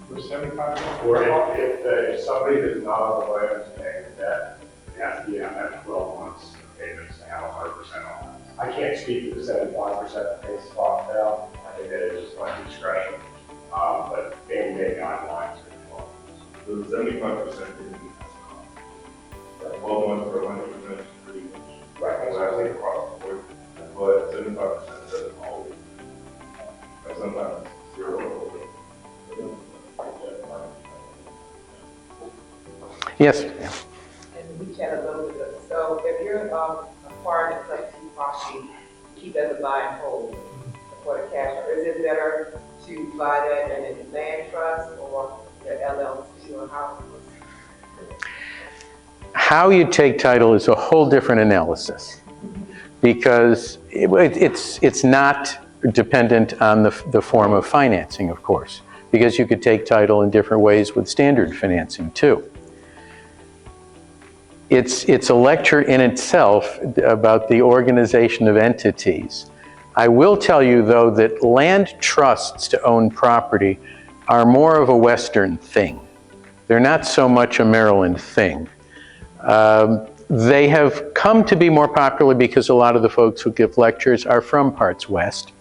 For 75? Or if somebody does not have the way to pay the debt, it has to be on that 12 months of payments to have 100% on. I can't speak to the 75% that pays the clock down. I think that is just my discretion. But any big guidelines are 12 months. So the 75% is like 12 months for 100% is pretty much. Right, That's what I think across the board. But 75% doesn't always. Like sometimes it's 0. Yes. And we chat a little bit. So if you're acquiring a SubTo property, keep as a buy and hold for the cash, or is it better to buy that in a land trust or the LLC or how? How you take title is a whole different analysis, because it's not dependent on the form of financing, of course, because you could take title in different ways with standard financing too. It's a lecture in itself about the organization of entities. I will tell you, though, that land trusts to own property are more of a Western thing. They're not so much a Maryland thing. They have come to be more popular because a lot of the folks who give lectures are from parts west,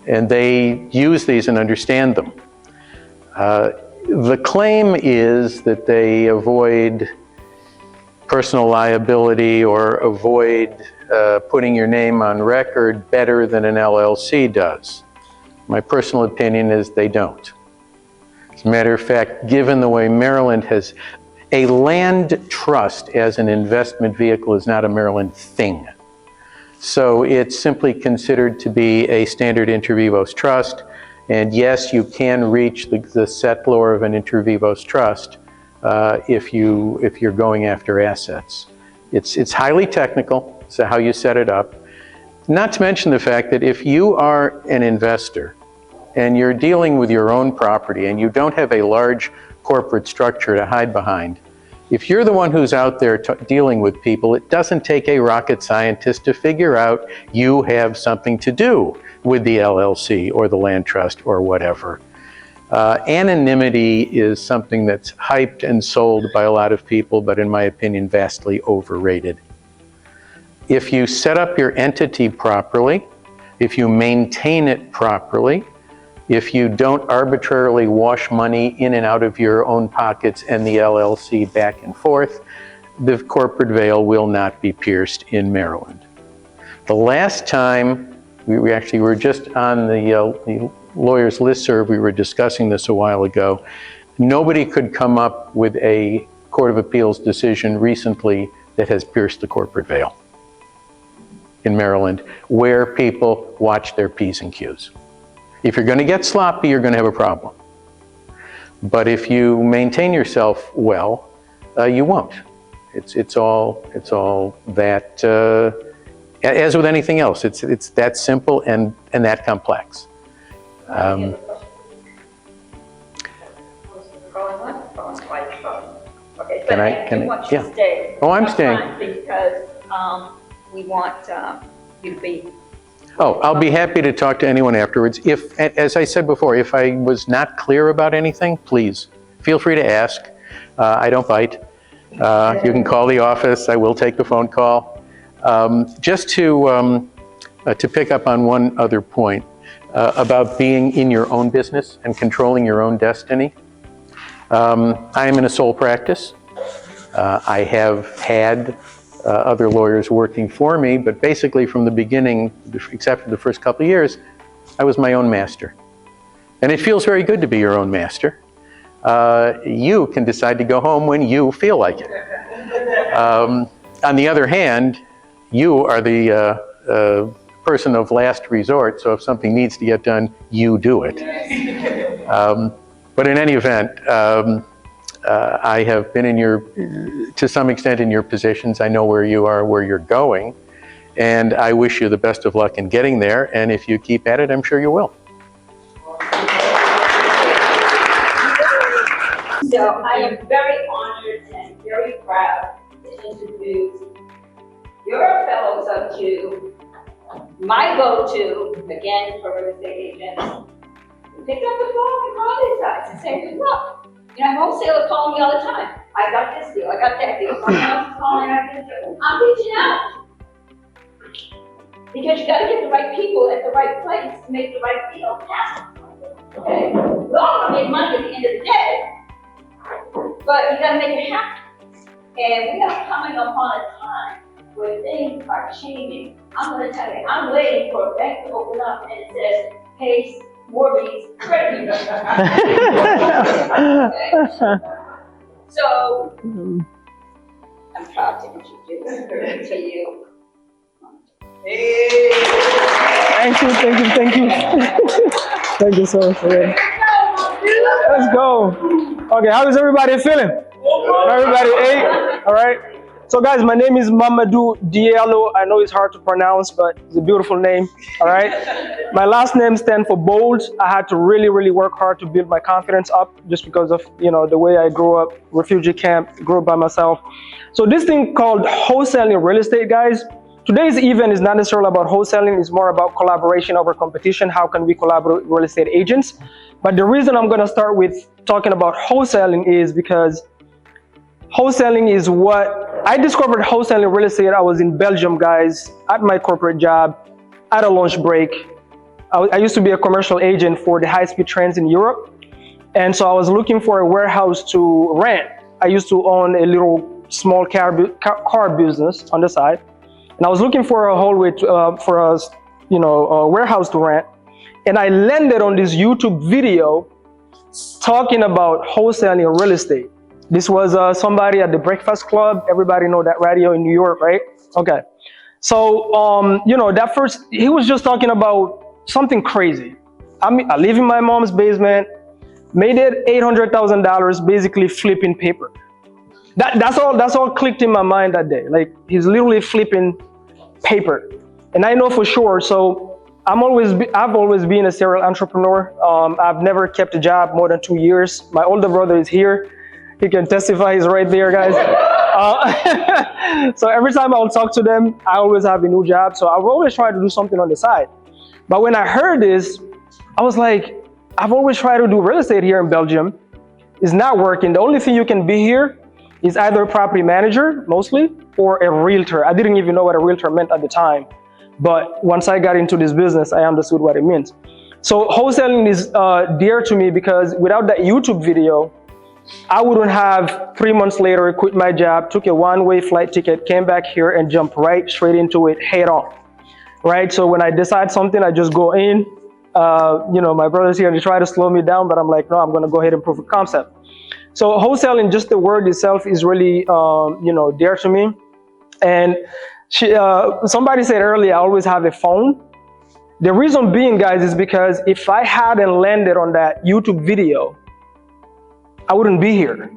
and they use these and understand them. The claim is that they avoid personal liability or avoid putting your name on record better than an LLC does. My personal opinion is they don't. As a matter of fact, given the way Maryland has, a land trust as an investment vehicle is not a Maryland thing. So it's simply considered to be a standard inter vivos trust. And yes, you can reach the settlor of an inter vivos trust if you're going after assets. It's highly technical, so how you set it up. Not to mention the fact that if you are an investor and you're dealing with your own property and you don't have a large corporate structure to hide behind, if you're the one who's out there dealing with people, it doesn't take a rocket scientist to figure out you have something to do with the LLC or the land trust or whatever. Anonymity is something that's hyped and sold by a lot of people, but in my opinion, vastly overrated. If you set up your entity properly, if you maintain it properly, if you don't arbitrarily wash money in and out of your own pockets and the LLC back and forth, the corporate veil will not be pierced in Maryland. The last time, we were just on the lawyers listserv, we were discussing this a while ago. Nobody could come up with a Court of Appeals decision recently that has pierced the corporate veil in Maryland, where people watch their P's and Q's. If you're going to get sloppy, you're going to have a problem. But if you maintain yourself well, you won't. It's all that, as with anything else, it's that simple and that complex. Okay, but I do want you to stay. Oh, I'm up staying. front because we want you to be Oh, I'll be happy to talk to anyone afterwards. If, as I said before, if I was not clear about anything, please feel free to ask. I don't bite. You can call the office. I will take the phone call. Just to pick up on one other point about being in your own business and controlling your own destiny. I am in a sole practice. I have had other lawyers working for me, but basically from the beginning, except for the first couple of years, I was my own master. And it feels very good to be your own master. You can decide to go home when you feel like it. On the other hand, you are the person of last resort, so if something needs to get done, you do it. But in any event, I have been to some extent in your positions. I know where you are, where you're going, and I wish you the best of luck in getting there, and if you keep at it, I'm sure you will. So I am very honored and very proud to introduce your fellow SubTo, my go-to, again, for real estate agents. Pick up the phone and call these guys and say, look, you know, wholesalers call me all the time. I got this deal, I got that deal. Someone else is calling, I got this deal. I'm reaching out. Because you gotta get the right people at the right place to make the right deal happen. Okay? We all wanna make money at the end of the day, but you gotta make it happen. And we are coming upon a time where things are changing. I'm gonna tell you, I'm waiting for a bank to open up and it says, hey, mortgage credit union. So, I'm proud to introduce to you. Thank you, thank you, thank you. Thank you so much for that. Let's go. Okay, how is everybody feeling? Everybody ate? All right. So guys, my name is Mamadou Diallo. I know it's hard to pronounce, but it's a beautiful name, all right? My last name stands for bold. I had to really, really work hard to build my confidence up just because of, you know, the way I grew up, refugee camp, grew up by myself. So this thing called wholesaling real estate, guys, today's event is not necessarily about wholesaling. It's more about collaboration over competition. How can we collaborate with real estate agents? But the reason I'm gonna start with talking about wholesaling is because wholesaling is what I discovered. Wholesaling real estate, I was in Belgium, guys, at my corporate job, at a lunch break. I used to be a commercial agent for the high-speed trains in Europe. And so I was looking for a warehouse to rent. I used to own a little small car business on the side. And I was looking for a hallway for a warehouse to rent. And I landed on this YouTube video talking about wholesaling real estate. This was somebody at the Breakfast Club. Everybody know that radio in New York, right? Okay. So, you know, that first, he was just talking about something crazy. I live in my mom's basement, made it $800,000 basically flipping paper. That's all clicked in my mind that day. Like, he's literally flipping paper. And I know for sure, so I've always been a serial entrepreneur. I've never kept a job more than 2 years. My older brother is here. He can testify, he's right there, guys. So every time I'll talk to them, I always have a new job. So I've always tried to do something on the side. But when I heard this, I was like, I've always tried to do real estate here in Belgium. It's not working. The only thing you can be here is either a property manager, mostly, or a realtor. I didn't even know what a realtor meant at the time. But once I got into this business, I understood what it means. So wholesaling is dear to me because without that YouTube video, I wouldn't have 3 months later quit my job, took a one-way flight ticket, came back here and jumped right straight into it head on, right? So when I decide something, I just go in. You know, my brother's here and they try to slow me down, but I'm like, no, I'm gonna go ahead and prove a concept. So wholesaling, just the word itself is really, you know, dear to me. And somebody said earlier, I always have a phone. The reason being, guys, is because if I hadn't landed on that YouTube video, I wouldn't be here.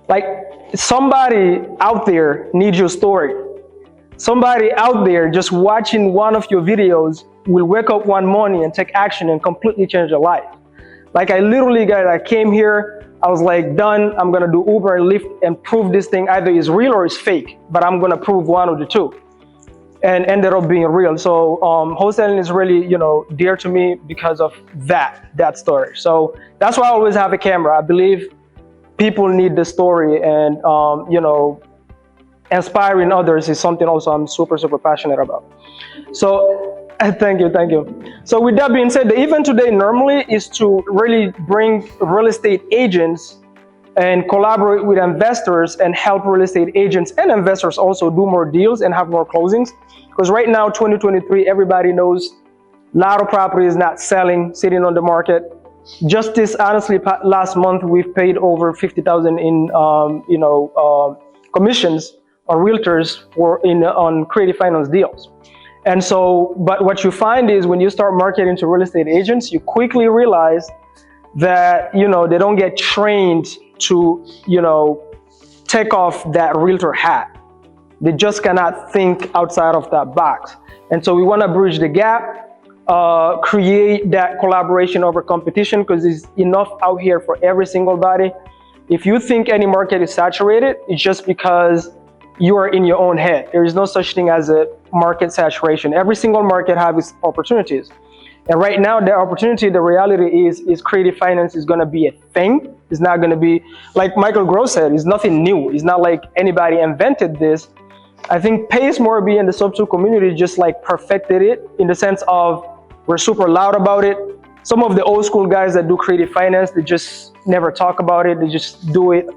Like, somebody out there needs your story. Somebody out there just watching one of your videos will wake up one morning and take action and completely change their life. Like, I literally, guys, I came here, I was like, done, I'm gonna do Uber and Lyft and prove this thing either is real or is fake, but I'm gonna prove one of the two. and ended up being real. So wholesaling is really, dear to me because of that story. So that's why I always have a camera. I believe people need the story, and inspiring others is something also I'm super passionate about. So thank you. So with that being said, the event today normally is to really bring real estate agents and collaborate with investors and help real estate agents and investors also do more deals and have more closings. Because right now, 2023, everybody knows a lot of property is not selling, sitting on the market. Just this, honestly, last month, we've paid over $50,000 in, commissions or realtors on creative finance deals. And so, but what you find is when you start marketing to real estate agents, you quickly realize that, they don't get trained to, take off that realtor hat. They just cannot think outside of that box. And so we want to bridge the gap, create that collaboration over competition, because there's enough out here for every single body. If you think any market is saturated, it's just because you are in your own head. There is no such thing as a market saturation. Every single market has its opportunities. And right now, the opportunity, the reality is creative finance is going to be a thing. It's not going to be, like Michael Gross said, it's nothing new. It's not like anybody invented this. I think Pace Morby and the SubTo community just like perfected it in the sense of we're super loud about it. Some of the old school guys that do creative finance, they just never talk about it. They just do it,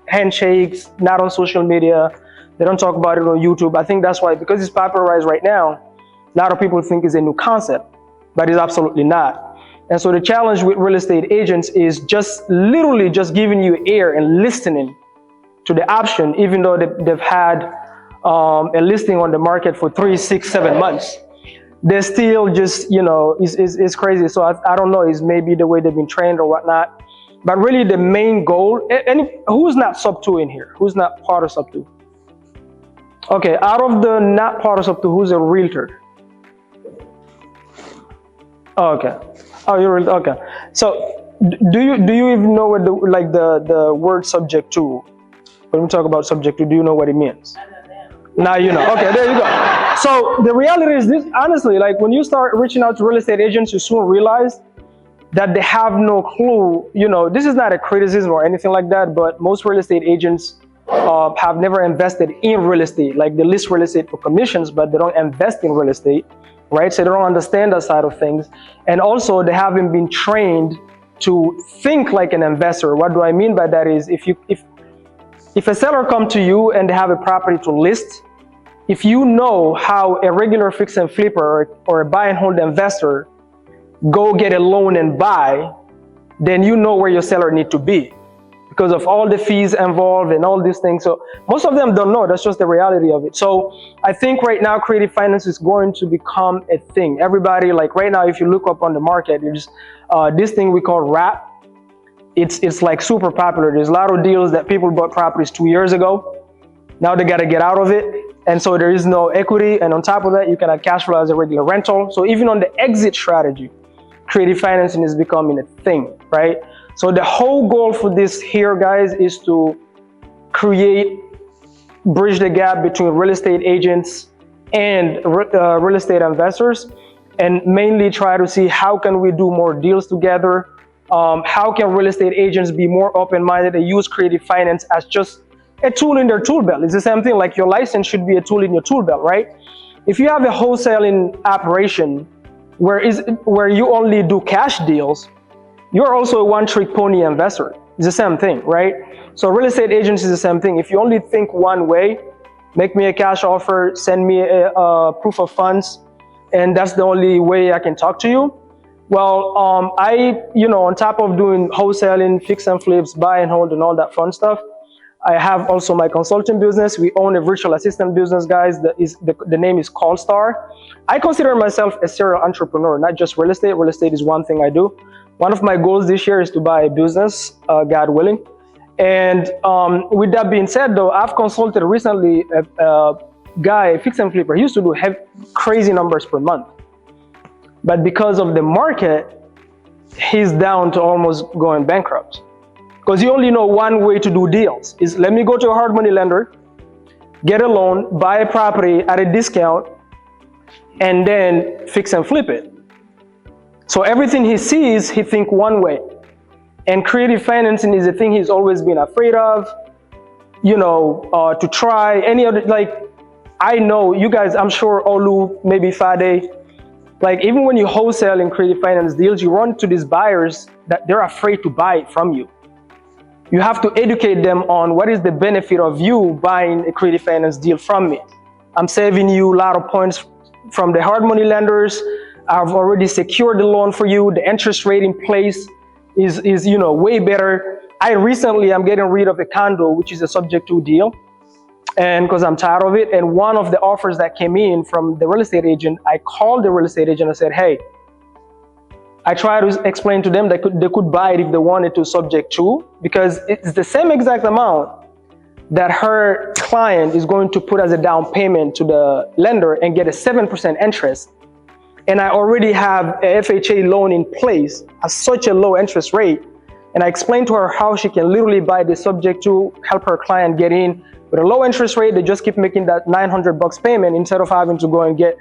handshakes, not on social media. They don't talk about it on YouTube. I think that's why, because it's popularized right now, a lot of people think it's a new concept, but it's absolutely not. And so the challenge with real estate agents is just literally just giving you ear and listening to the option, even though they've had a listing on the market for 3, 6, 7 months. They're still just, it's crazy. So I don't know, it's maybe the way they've been trained or whatnot. But really the main goal, and who's not SubTo in here? Who's not part of SubTo? Okay, out of the not part of SubTo, who's a realtor? Oh, okay. Oh, you're okay. So do you even know what the word subject to? When we talk about subject to, do you know what it means? Now you know. Okay, there you go. So the reality is this, honestly, like when you start reaching out to real estate agents, you soon realize that they have no clue. This is not a criticism or anything like that, but most real estate agents have never invested in real estate. Like they list real estate for commissions, but they don't invest in real estate, right? So they don't understand that side of things. And also they haven't been trained to think like an investor. What do I mean by that is if a seller comes to you and they have a property to list, if you know how a regular fix and flipper or a buy and hold investor go get a loan and buy, then you know where your seller need to be because of all the fees involved and all these things. So most of them don't know. That's just the reality of it. So I think right now creative finance is going to become a thing. Everybody, like right now, if you look up on the market, there's this thing we call wrap. It's like super popular. There's a lot of deals that people bought properties 2 years ago. Now they got to get out of it. And so there is no equity. And on top of that, you cannot cash flow as a regular rental. So even on the exit strategy, creative financing is becoming a thing, right? So the whole goal for this here, guys, is to bridge the gap between real estate agents and real estate investors, and mainly try to see how can we do more deals together. How can real estate agents be more open-minded and use creative finance as just a tool in their tool belt? It's the same thing, like your license should be a tool in your tool belt, right? If you have a wholesaling operation where you only do cash deals, you're also a one-trick pony investor. It's the same thing, right? So real estate agents is the same thing. If you only think one way, make me a cash offer, send me a proof of funds, and that's the only way I can talk to you. Well, on top of doing wholesaling, fix and flips, buy and hold, and all that fun stuff, I have also my consulting business. We own a virtual assistant business, guys. The name is CallStar. I consider myself a serial entrepreneur, not just real estate. Real estate is one thing I do. One of my goals this year is to buy a business, God willing. And with that being said, though, I've consulted recently a guy, a fix and flipper. He used to do crazy numbers per month. But because of the market, he's down to almost going bankrupt. Because you only know one way to do deals is let me go to a hard money lender, get a loan, buy a property at a discount, and then fix and flip it. So everything he sees, he thinks one way. And creative financing is a thing he's always been afraid of, to try any other, like, I know you guys, I'm sure Olu, maybe Fade, like even when you wholesale in creative finance deals, you run to these buyers that they're afraid to buy it from you. You have to educate them on what is the benefit of you buying a creative finance deal from me. I'm saving you a lot of points from the hard money lenders. I've already secured the loan for you. The interest rate in place is way better. I'm getting rid of a condo, which is a subject to deal. And because I'm tired of it. And one of the offers that came in from the real estate agent, I called the real estate agent and said, hey, I tried to explain to them that they could buy it if they wanted to, subject to, because it's the same exact amount that her client is going to put as a down payment to the lender and get a 7% interest. And I already have a FHA loan in place at such a low interest rate. And I explained to her how she can literally buy the subject to, help her client get in with a low interest rate. They just keep making that $900 payment instead of having to go and get.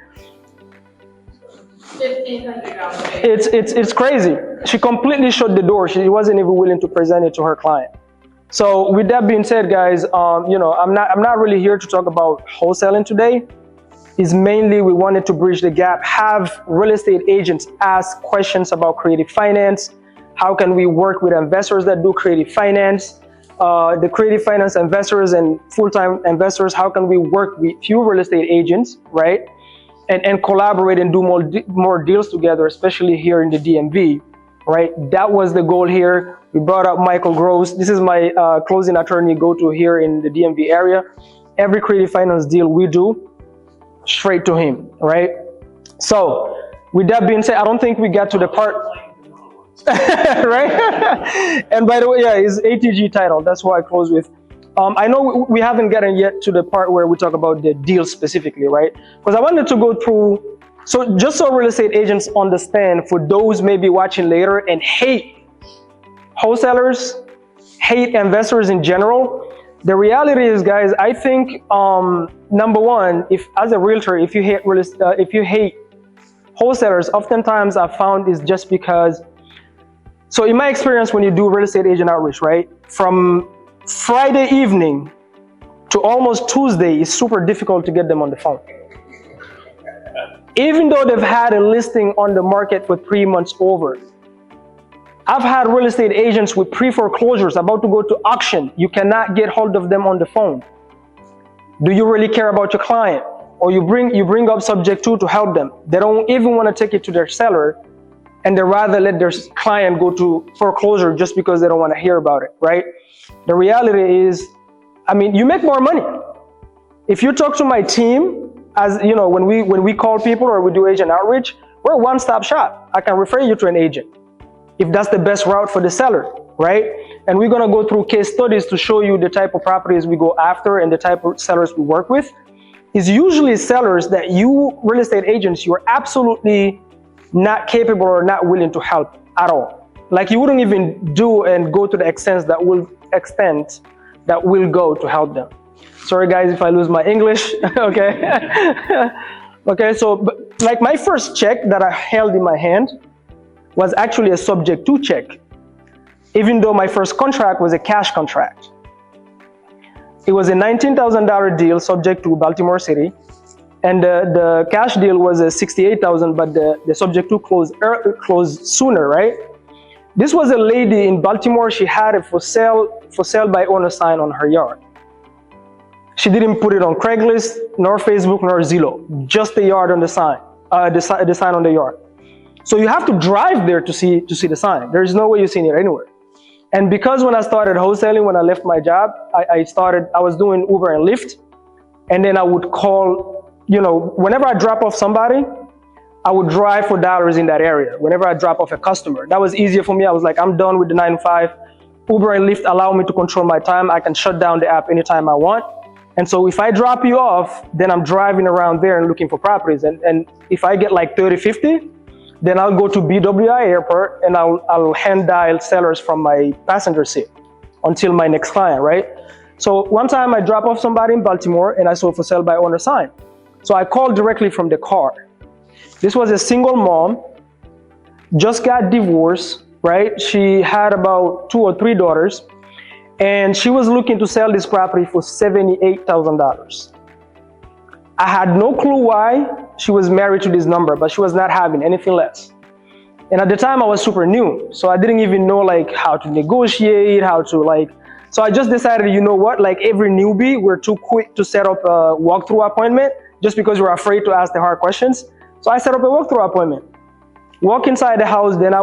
It's crazy. She completely shut the door. She wasn't even willing to present it to her client. So with that being said, guys, I'm not really here to talk about wholesaling today. It's mainly we wanted to bridge the gap, have real estate agents ask questions about creative finance. How can we work with investors that do creative finance? The creative finance investors and full-time investors, how can we work with few real estate agents, right? And collaborate and do more deals together, especially here in the DMV, right? That was the goal here. We brought up Michael Gross. This is my closing attorney go-to here in the DMV area. Every creative finance deal we do, straight to him, right? So with that being said, I don't think we got to the part, right? And by the way, yeah, it's ATG title. That's what I close with. I know we haven't gotten yet to the part where we talk about the deal specifically, right? Because I wanted to go through, so just so real estate agents understand, for those maybe watching later and hate wholesalers, hate investors in general, the reality is, guys, I think number one, if as a realtor, if you hate wholesalers, oftentimes I've found is just because. So in my experience, when you do real estate agent outreach, right, from Friday evening to almost Tuesday, it's super difficult to get them on the phone. Even though they've had a listing on the market for 3 months over. I've had real estate agents with pre-foreclosures about to go to auction. You cannot get hold of them on the phone. Do you really care about your client? Or you bring up subject to help them. They don't even want to take it to their seller, and they rather let their client go to foreclosure just because they don't want to hear about it, right? The reality is, I mean, you make more money. If you talk to my team, as you know, when we call people or we do agent outreach, we're a one-stop shop. I can refer you to an agent if that's the best route for the seller, right? And we're gonna go through case studies to show you the type of properties we go after and the type of sellers we work with. It's usually sellers that you, real estate agents, you're absolutely not capable or not willing to help at all. Like you wouldn't even do and go to the extent that will go to help them. Sorry guys if I lose my English, okay? Okay, so like my first check that I held in my hand was actually a subject to check, even though my first contract was a cash contract. It was a $19,000 deal subject to Baltimore City, and the cash deal was a $68,000, but the subject to closed sooner, right? This was a lady in Baltimore. She had a for sale by owner sign on her yard. She didn't put it on Craigslist, nor Facebook, nor Zillow, just the yard on the sign, the sign on the yard. So you have to drive there to see the sign. There's no way you've seen it anywhere. And because when I started wholesaling, when I left my job, I was doing Uber and Lyft, and then I would call, whenever I drop off somebody, I would drive for dollars in that area. Whenever I drop off a customer, that was easier for me. I was like, I'm done with the 9 to 5. Uber and Lyft allow me to control my time. I can shut down the app anytime I want. And so if I drop you off, then I'm driving around there and looking for properties. And if I get like 30, 50, then I'll go to BWI airport and I'll hand dial sellers from my passenger seat until my next client, right? So one time I dropped off somebody in Baltimore and I saw for sale by owner sign. So I called directly from the car. This was a single mom, just got divorced, right? She had about 2 or 3 daughters, and she was looking to sell this property for $78,000. I had no clue why. She was married to this number, but she was not having anything less. And at the time I was super new, so I didn't even know like how to negotiate, so I just decided, you know what, like every newbie, we're too quick to set up a walkthrough appointment just because we're afraid to ask the hard questions. So I set up a walkthrough appointment. Walk inside the house, when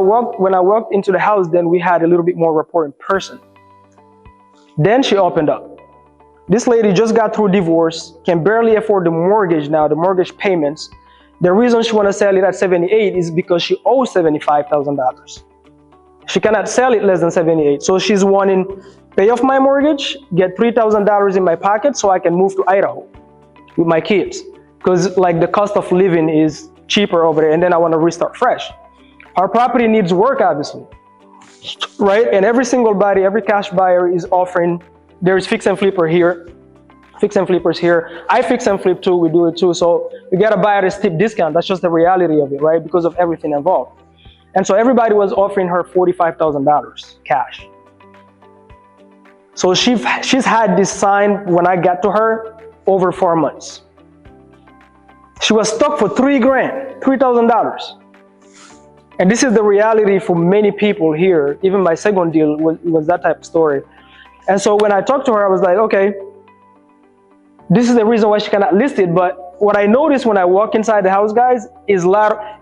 I walked into the house, then we had a little bit more rapport in person. Then she opened up. This lady just got through divorce, can barely afford the mortgage now, the mortgage payments. The reason she want to sell it at 78 is because she owes $75,000. She cannot sell it less than 78. So she's wanting pay off my mortgage, get $3,000 in my pocket so I can move to Idaho with my kids. Because like the cost of living is cheaper over there, and then I want to restart fresh. Our property needs work, obviously, right? And every cash buyer is offering, there's fix and flipper here, fix and flippers here. I fix and flip too, we do it too. So you got to buy at a steep discount. That's just the reality of it, right? Because of everything involved. And so everybody was offering her $45,000 cash. So she's had this sign when I got to her over 4 months. She was stuck for $3,000. And this is the reality for many people here. Even my second deal was that type of story. And so when I talked to her, I was like, okay, this is the reason why she cannot list it. But what I noticed when I walk inside the house, guys, is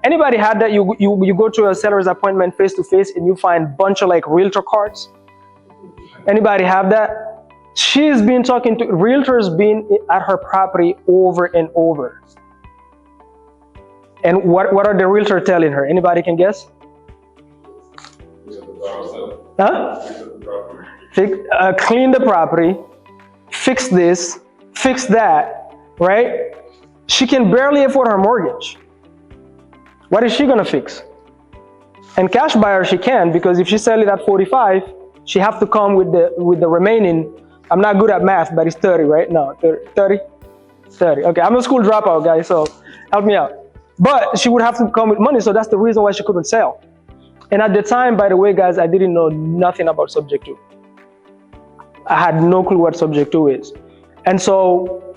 anybody had that? You go to a seller's appointment face to face and you find a bunch of like realtor cards. Anybody have that? She's been talking to realtors, been at her property over and over. And what are the realtor telling her? Anybody can guess? Huh? Clean the property, fix this, fix that, right? She can barely afford her mortgage. What is she gonna fix? And cash buyer she can, because if she sell it at 45, she have to come with the remaining. I'm not good at math, but it's 30, right? No, 30. Okay, I'm a school dropout, guys, so help me out. But she would have to come with money, so that's the reason why she couldn't sell. And at the time, by the way, guys, I didn't know nothing about Subject 2. I had no clue what Subject 2 is. And so,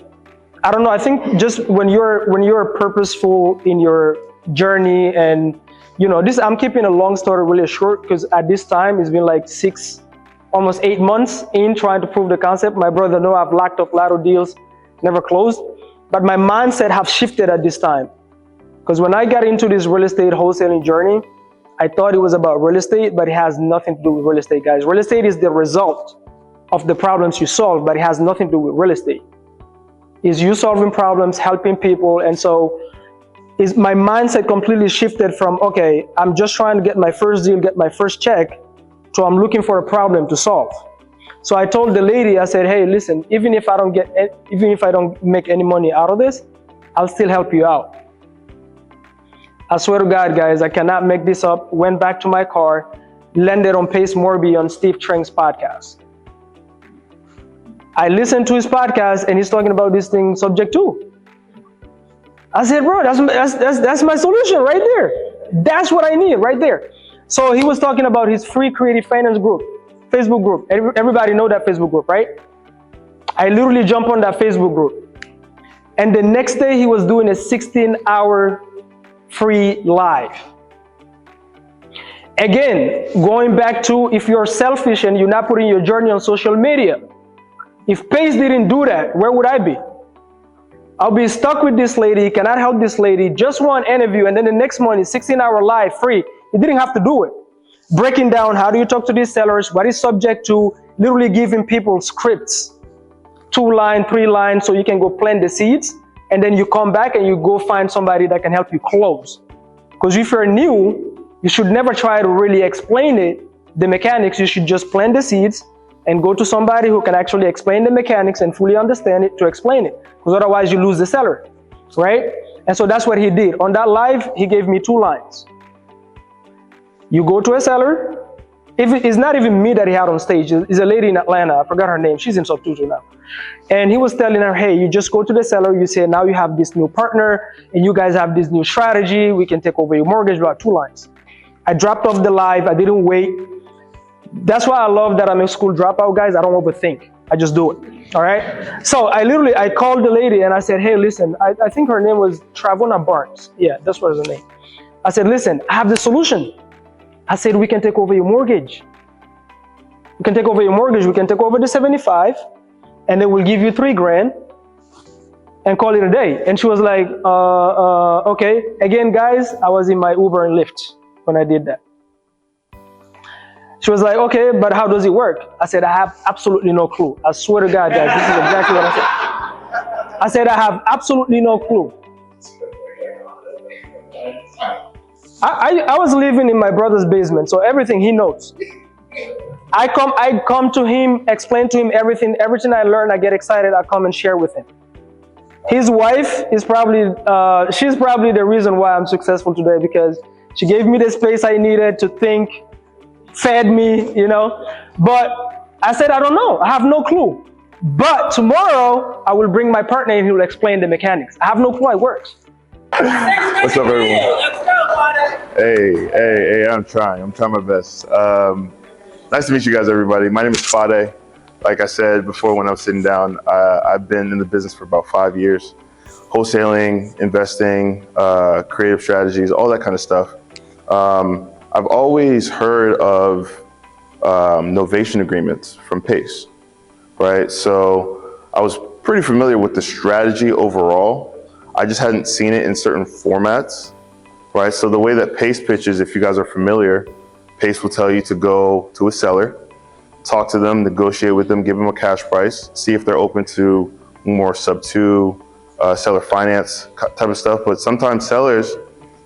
I don't know, I think just when you're purposeful in your journey, and you know, I'm keeping a long story really short, because at this time, it's been like almost 8 months in trying to prove the concept. My brother knows I've locked up a lot of deals, never closed. But my mindset have shifted at this time. Because when I got into this real estate wholesaling journey, I thought it was about real estate, but it has nothing to do with real estate, guys. Real estate is the result of the problems you solve, but it has nothing to do with real estate. It's you solving problems, helping people. And so my mindset completely shifted from, okay, I'm just trying to get my first deal, get my first check, to I'm looking for a problem to solve. So I told the lady, I said, hey, listen, even if I don't make any money out of this, I'll still help you out. I swear to God, guys, I cannot make this up. Went back to my car, landed on Pace Morby on Steve Treng's podcast. I listened to his podcast and he's talking about this thing, Subject 2. I said, bro, that's my solution right there. That's what I need right there. So he was talking about his free creative finance group, Facebook group. Everybody know that Facebook group, right? I literally jumped on that Facebook group. And the next day he was doing a 16-hour free live. Again, going back to, if you're selfish and you're not putting your journey on social media, if Pace didn't do that, where would I be? I'll be stuck with this lady, cannot help this lady, just one interview, and then the next morning, 16-hour live, free. He didn't have to do it. Breaking down, how do you talk to these sellers, what is Subject to, literally giving people scripts, 2 line, 3 lines, so you can go plant the seeds. And then you come back and you go find somebody that can help you close. Because if you're new, you should never try to really explain it, the mechanics. You should just plant the seeds and go to somebody who can actually explain the mechanics and fully understand it to explain it. Because otherwise you lose the seller, right? And so that's what he did. On that live, he gave me 2 lines. You go to a seller, It's not even me that he had on stage. It's a lady in Atlanta. I forgot her name. She's in SubTo now. And he was telling her, hey, you just go to the seller. You say, now you have this new partner and you guys have this new strategy. We can take over your mortgage. About 2 lines. I dropped off the live. I didn't wait. That's why I love that I'm a school dropout, guys. I don't overthink. I just do it. All right. So I called the lady and I said, hey, listen, I think her name was Travona Barnes. Yeah, that's what her name. I said, listen, I have the solution. I said, we can take over your mortgage. We can take over your mortgage. We can take over the 75 and then we'll give you $3,000 and call it a day. And she was like, okay. Again, guys, I was in my Uber and Lyft when I did that. She was like, okay, but how does it work? I said, I have absolutely no clue. I swear to God, guys, this is exactly what I said. I said, I have absolutely no clue. I was living in my brother's basement, so everything he knows. I come to him, explain to him everything I learn, I get excited, I come and share with him. His wife is probably, she's probably the reason why I'm successful today, because she gave me the space I needed to think, fed me, you know. But I said, I don't know, I have no clue. But tomorrow, I will bring my partner and he will explain the mechanics. I have no clue how it works. What's up, everyone? Hey, I'm trying my best. Nice to meet you guys, everybody. My name is Fade. Like I said before when I was sitting down, I've been in the business for about 5 years. Wholesaling, investing, creative strategies, all that kind of stuff. I've always heard of novation agreements from PACE, right? So I was pretty familiar with the strategy overall. I just hadn't seen it in certain formats, right? So the way that PACE pitches, if you guys are familiar, PACE will tell you to go to a seller, talk to them, negotiate with them, give them a cash price, see if they're open to more SubTo, seller finance type of stuff. But sometimes sellers,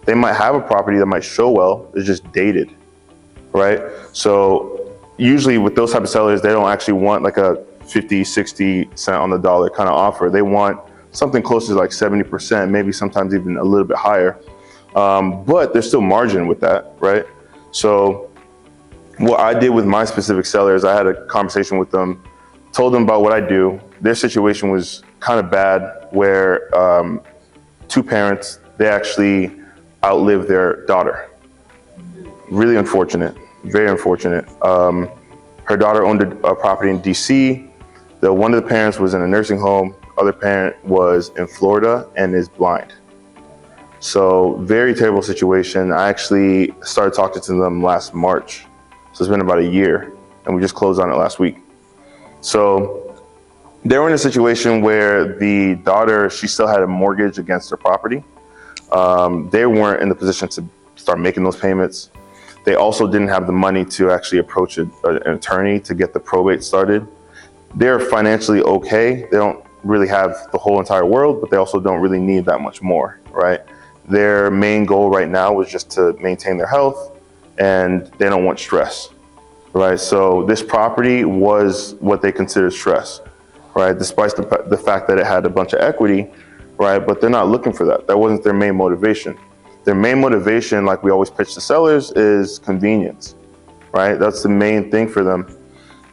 they might have a property that might show well, it's just dated, right? So usually with those type of sellers, they don't actually want like a 50, 60 cent on the dollar kind of offer. They want something closer to like 70%, maybe sometimes even a little bit higher. But there's still margin with that, right? So what I did with my specific sellers, I had a conversation with them, told them about what I do. Their situation was kind of bad where 2 parents, they actually outlived their daughter. Really unfortunate, very unfortunate. Her daughter owned a property in DC. One of the parents was in a nursing home. Other parent was in Florida and is blind. So very terrible situation. I actually started talking to them last March. So it's been about a year and we just closed on it last week. So they were in a situation where the daughter, she still had a mortgage against her property. They weren't in the position to start making those payments. They also didn't have the money to actually approach an attorney to get the probate started. They're financially okay. They don't really have the whole entire world, but they also don't really need that much more, right? Their main goal right now was just to maintain their health and they don't want stress, right? So this property was what they considered stress, right? Despite the fact that it had a bunch of equity, right? But they're not looking for that. That wasn't their main motivation. Their main motivation, like we always pitch to sellers, is convenience, right? That's the main thing for them.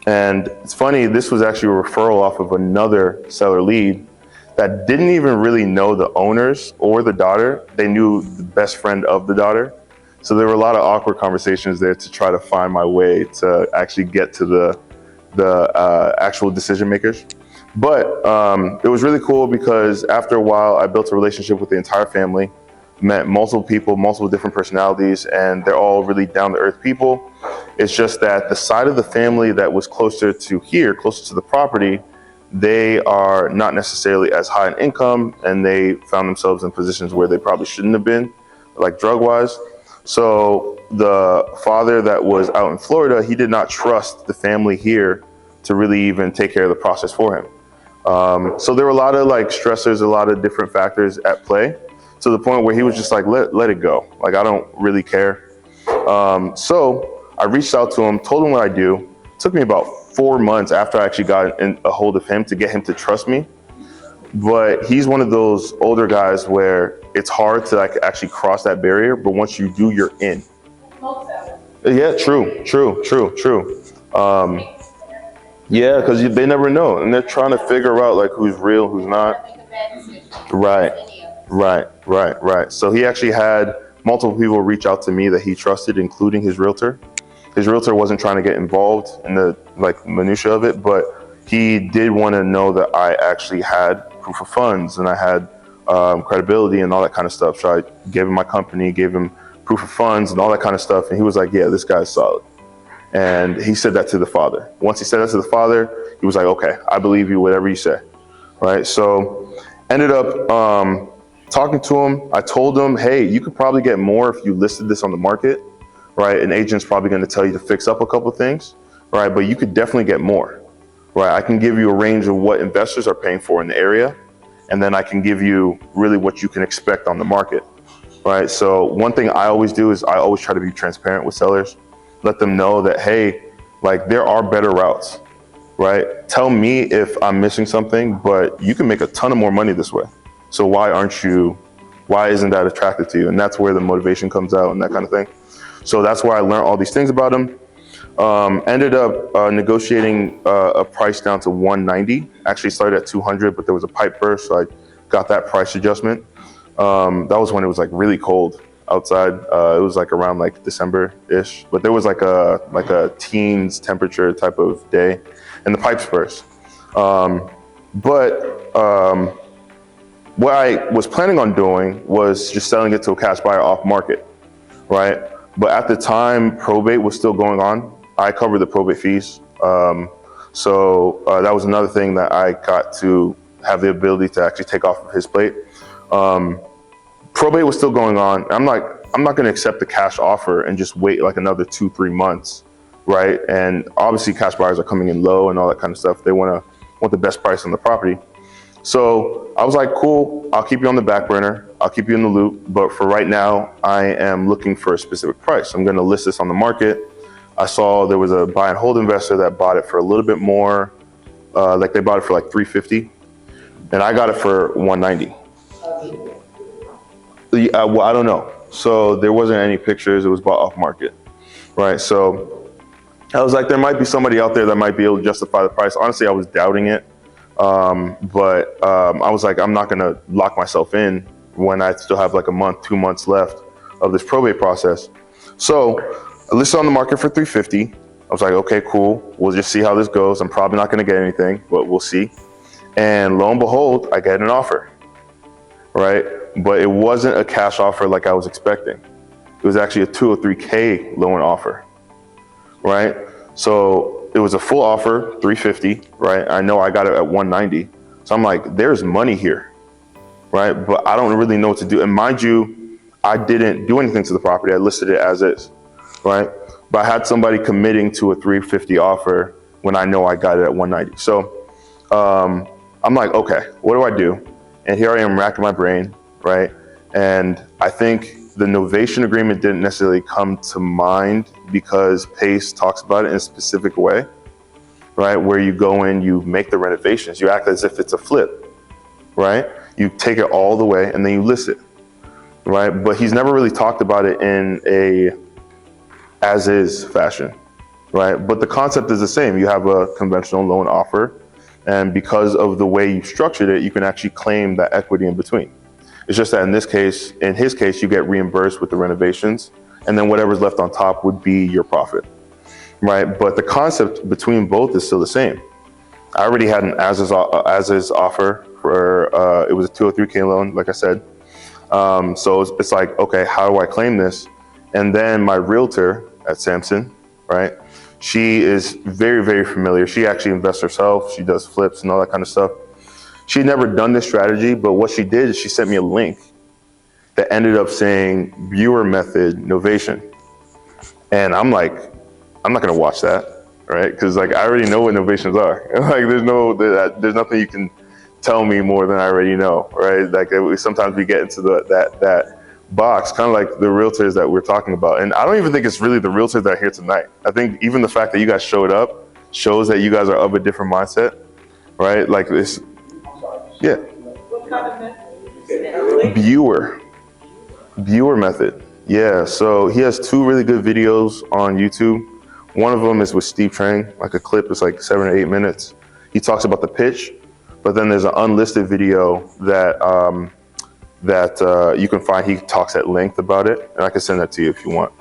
And it's funny, this was actually a referral off of another seller lead that didn't even really know the owners or the daughter. They knew the best friend of the daughter. So there were a lot of awkward conversations there to try to find my way to actually get to the actual decision makers. But it was really cool because after a while, I built a relationship with the entire family, met multiple people, multiple different personalities, and they're all really down-to-earth people. It's just that the side of the family that was closer to here, closer to the property, they are not necessarily as high in income, and they found themselves in positions where they probably shouldn't have been, like drug-wise. So the father that was out in Florida, he did not trust the family here to really even take care of the process for him. So there were a lot of like stressors, a lot of different factors at play, to the point where he was just like, let it go. Like, I don't really care. So I reached out to him, told him what I do. It took me about 4 months after I actually got a hold of him to get him to trust me. But he's one of those older guys where it's hard to like actually cross that barrier. But once you do, you're in. Yeah, true. Yeah, because they never know, and they're trying to figure out like who's real, who's not. Right. So he actually had multiple people reach out to me that he trusted, including his realtor. His realtor wasn't trying to get involved in the like minutia of it, but he did want to know that I actually had proof of funds and I had credibility and all that kind of stuff. So I gave him my company, gave him proof of funds and all that kind of stuff, and he was like, "Yeah, this guy's solid." And he said that to the father. Once he said that to the father, he was like, "Okay, I believe you, whatever you say." Right? So ended up talking to him. I told him, "Hey, you could probably get more if you listed this on the market." Right? An agent's probably going to tell you to fix up a couple things, right? But you could definitely get more, right? I can give you a range of what investors are paying for in the area, and then I can give you really what you can expect on the market, right? So one thing I always do is I always try to be transparent with sellers, let them know that, hey, like there are better routes, right? Tell me if I'm missing something, but you can make a ton of more money this way. So why isn't that attractive to you? And that's where the motivation comes out and that kind of thing. So that's where I learned all these things about him. Ended up negotiating a price down to 190. Actually started at 200, but there was a pipe burst, so I got that price adjustment. That was when it was like really cold outside. It was like around like December-ish, but there was like a teens temperature type of day, and the pipes burst. What I was planning on doing was just selling it to a cash buyer off market, right? But at the time, probate was still going on. I covered the probate fees. So that was another thing that I got to have the ability to actually take off of his plate. Probate was still going on. I'm not gonna accept the cash offer and just wait like another 2-3 months, right? And obviously cash buyers are coming in low and all that kind of stuff. They want the best price on the property. So I was like, cool, I'll keep you on the back burner. I'll keep you in the loop. But for right now, I am looking for a specific price. I'm going to list this on the market. I saw there was a buy and hold investor that bought it for a little bit more. Like they bought it for like $350. And I got it for $190. Well, I don't know. So there wasn't any pictures. It was bought off market, right? So I was like, there might be somebody out there that might be able to justify the price. Honestly, I was doubting it. But I was like, I'm not going to lock myself in when I still have like a month, 2 months left of this probate process. So I listed on the market for $350. I was like, okay, cool. We'll just see how this goes. I'm probably not going to get anything, but we'll see. And lo and behold, I get an offer, right? But it wasn't a cash offer like I was expecting. It was actually a $203K loan offer, right? So it was a full offer, $350, right? I know I got it at $190. So I'm like, there's money here, right? But I don't really know what to do. And mind you, I didn't do anything to the property. I listed it as is, right? But I had somebody committing to a $350 offer when I know I got it at $190. So I'm like, okay, what do I do? And here I am racking my brain, right? And I think the novation agreement didn't necessarily come to mind because PACE talks about it in a specific way, right? Where you go in, you make the renovations, you act as if it's a flip, right? You take it all the way and then you list it, right? But he's never really talked about it in a as-is fashion, right? But the concept is the same. You have a conventional loan offer, and because of the way you structured it, you can actually claim that equity in between. It's just that in his case, you get reimbursed with the renovations, and then whatever's left on top would be your profit, right? But the concept between both is still the same. I already had an as-is offer for, it was a 203K loan, like I said. So it's like, okay, how do I claim this? And then my realtor at Samson, right? She is very, very familiar. She actually invests herself. She does flips and all that kind of stuff. She'd never done this strategy, but what she did is she sent me a link that ended up saying viewer method novation. And I'm like, I'm not gonna watch that, right? Because like I already know what novations are. Like there's nothing you can tell me more than I already know, right? Like sometimes we get into that box, kind of like the realtors that we're talking about. And I don't even think it's really the realtors that are here tonight. I think even the fact that you guys showed up shows that you guys are of a different mindset, right? Like this, yeah. What kind of method? Viewer method. Yeah, so he has 2 really good videos on YouTube. One of them is with Steve Trang, like a clip is like 7 or 8 minutes. He talks about the pitch, but then there's an unlisted video that you can find. He talks at length about it, and I can send that to you if you want.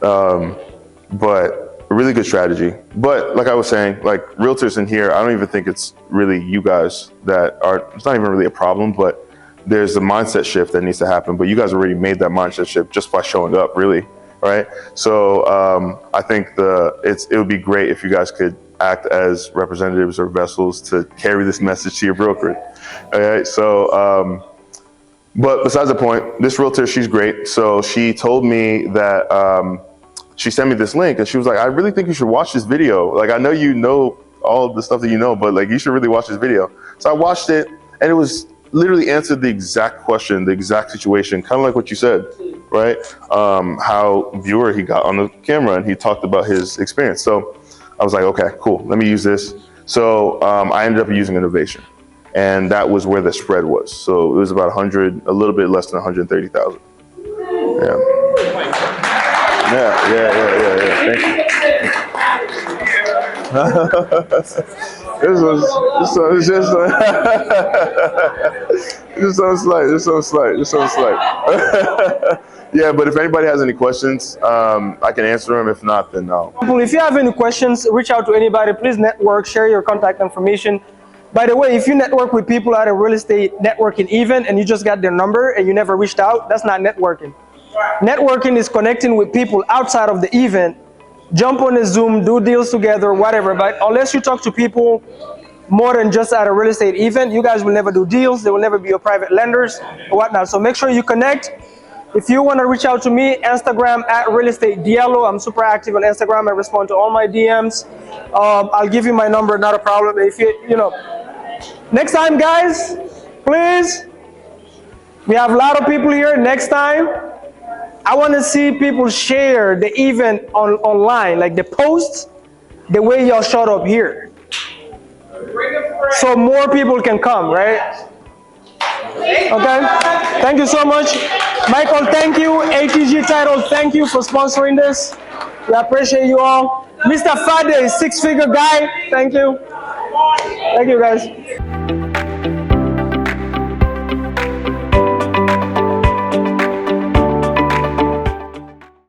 But a really good strategy. But like I was saying, like realtors in here, I don't even think it's really you guys that are, it's not even really a problem, but there's a mindset shift that needs to happen. But you guys already made that mindset shift just by showing up, really, right? So I think it would be great if you guys could act as representatives or vessels to carry this message to your broker. All right, so, but besides the point, this realtor, she's great. So she told me that, she sent me this link and she was like, I really think you should watch this video. Like, I know you know all of the stuff that you know, but like, you should really watch this video. So I watched it and it was literally answered the exact question, the exact situation, kind of like what you said, right? How viewer he got on the camera and he talked about his experience. So I was like, okay, cool, let me use this. So I ended up using Innovation, and that was where the spread was. So it was about a little bit less than 130,000. Yeah. Yeah. Thank you. This was just so slight. Yeah, but if anybody has any questions, I can answer them. If not, then no. If you have any questions, reach out to anybody. Please network, share your contact information. By the way, if you network with people at a real estate networking event and you just got their number and you never reached out, that's not networking. Networking is connecting with people outside of the event. Jump on a Zoom, do deals together, whatever. But unless you talk to people more than just at a real estate event, you guys will never do deals. They will never be your private lenders or whatnot. So make sure you connect. If you want to reach out to me, Instagram at Real Estate Diallo. I'm super active on Instagram. I respond to all my DMs. I'll give you my number, not a problem. If you know, next time, guys, please. We have a lot of people here. Next time, I want to see people share the event online, like the posts, the way y'all showed up here. So more people can come, right? Okay, thank you so much. Michael, thank you. ATG Title, thank you for sponsoring this. We appreciate you all. Mr. Fade, 6-figure guy, thank you. Thank you, guys.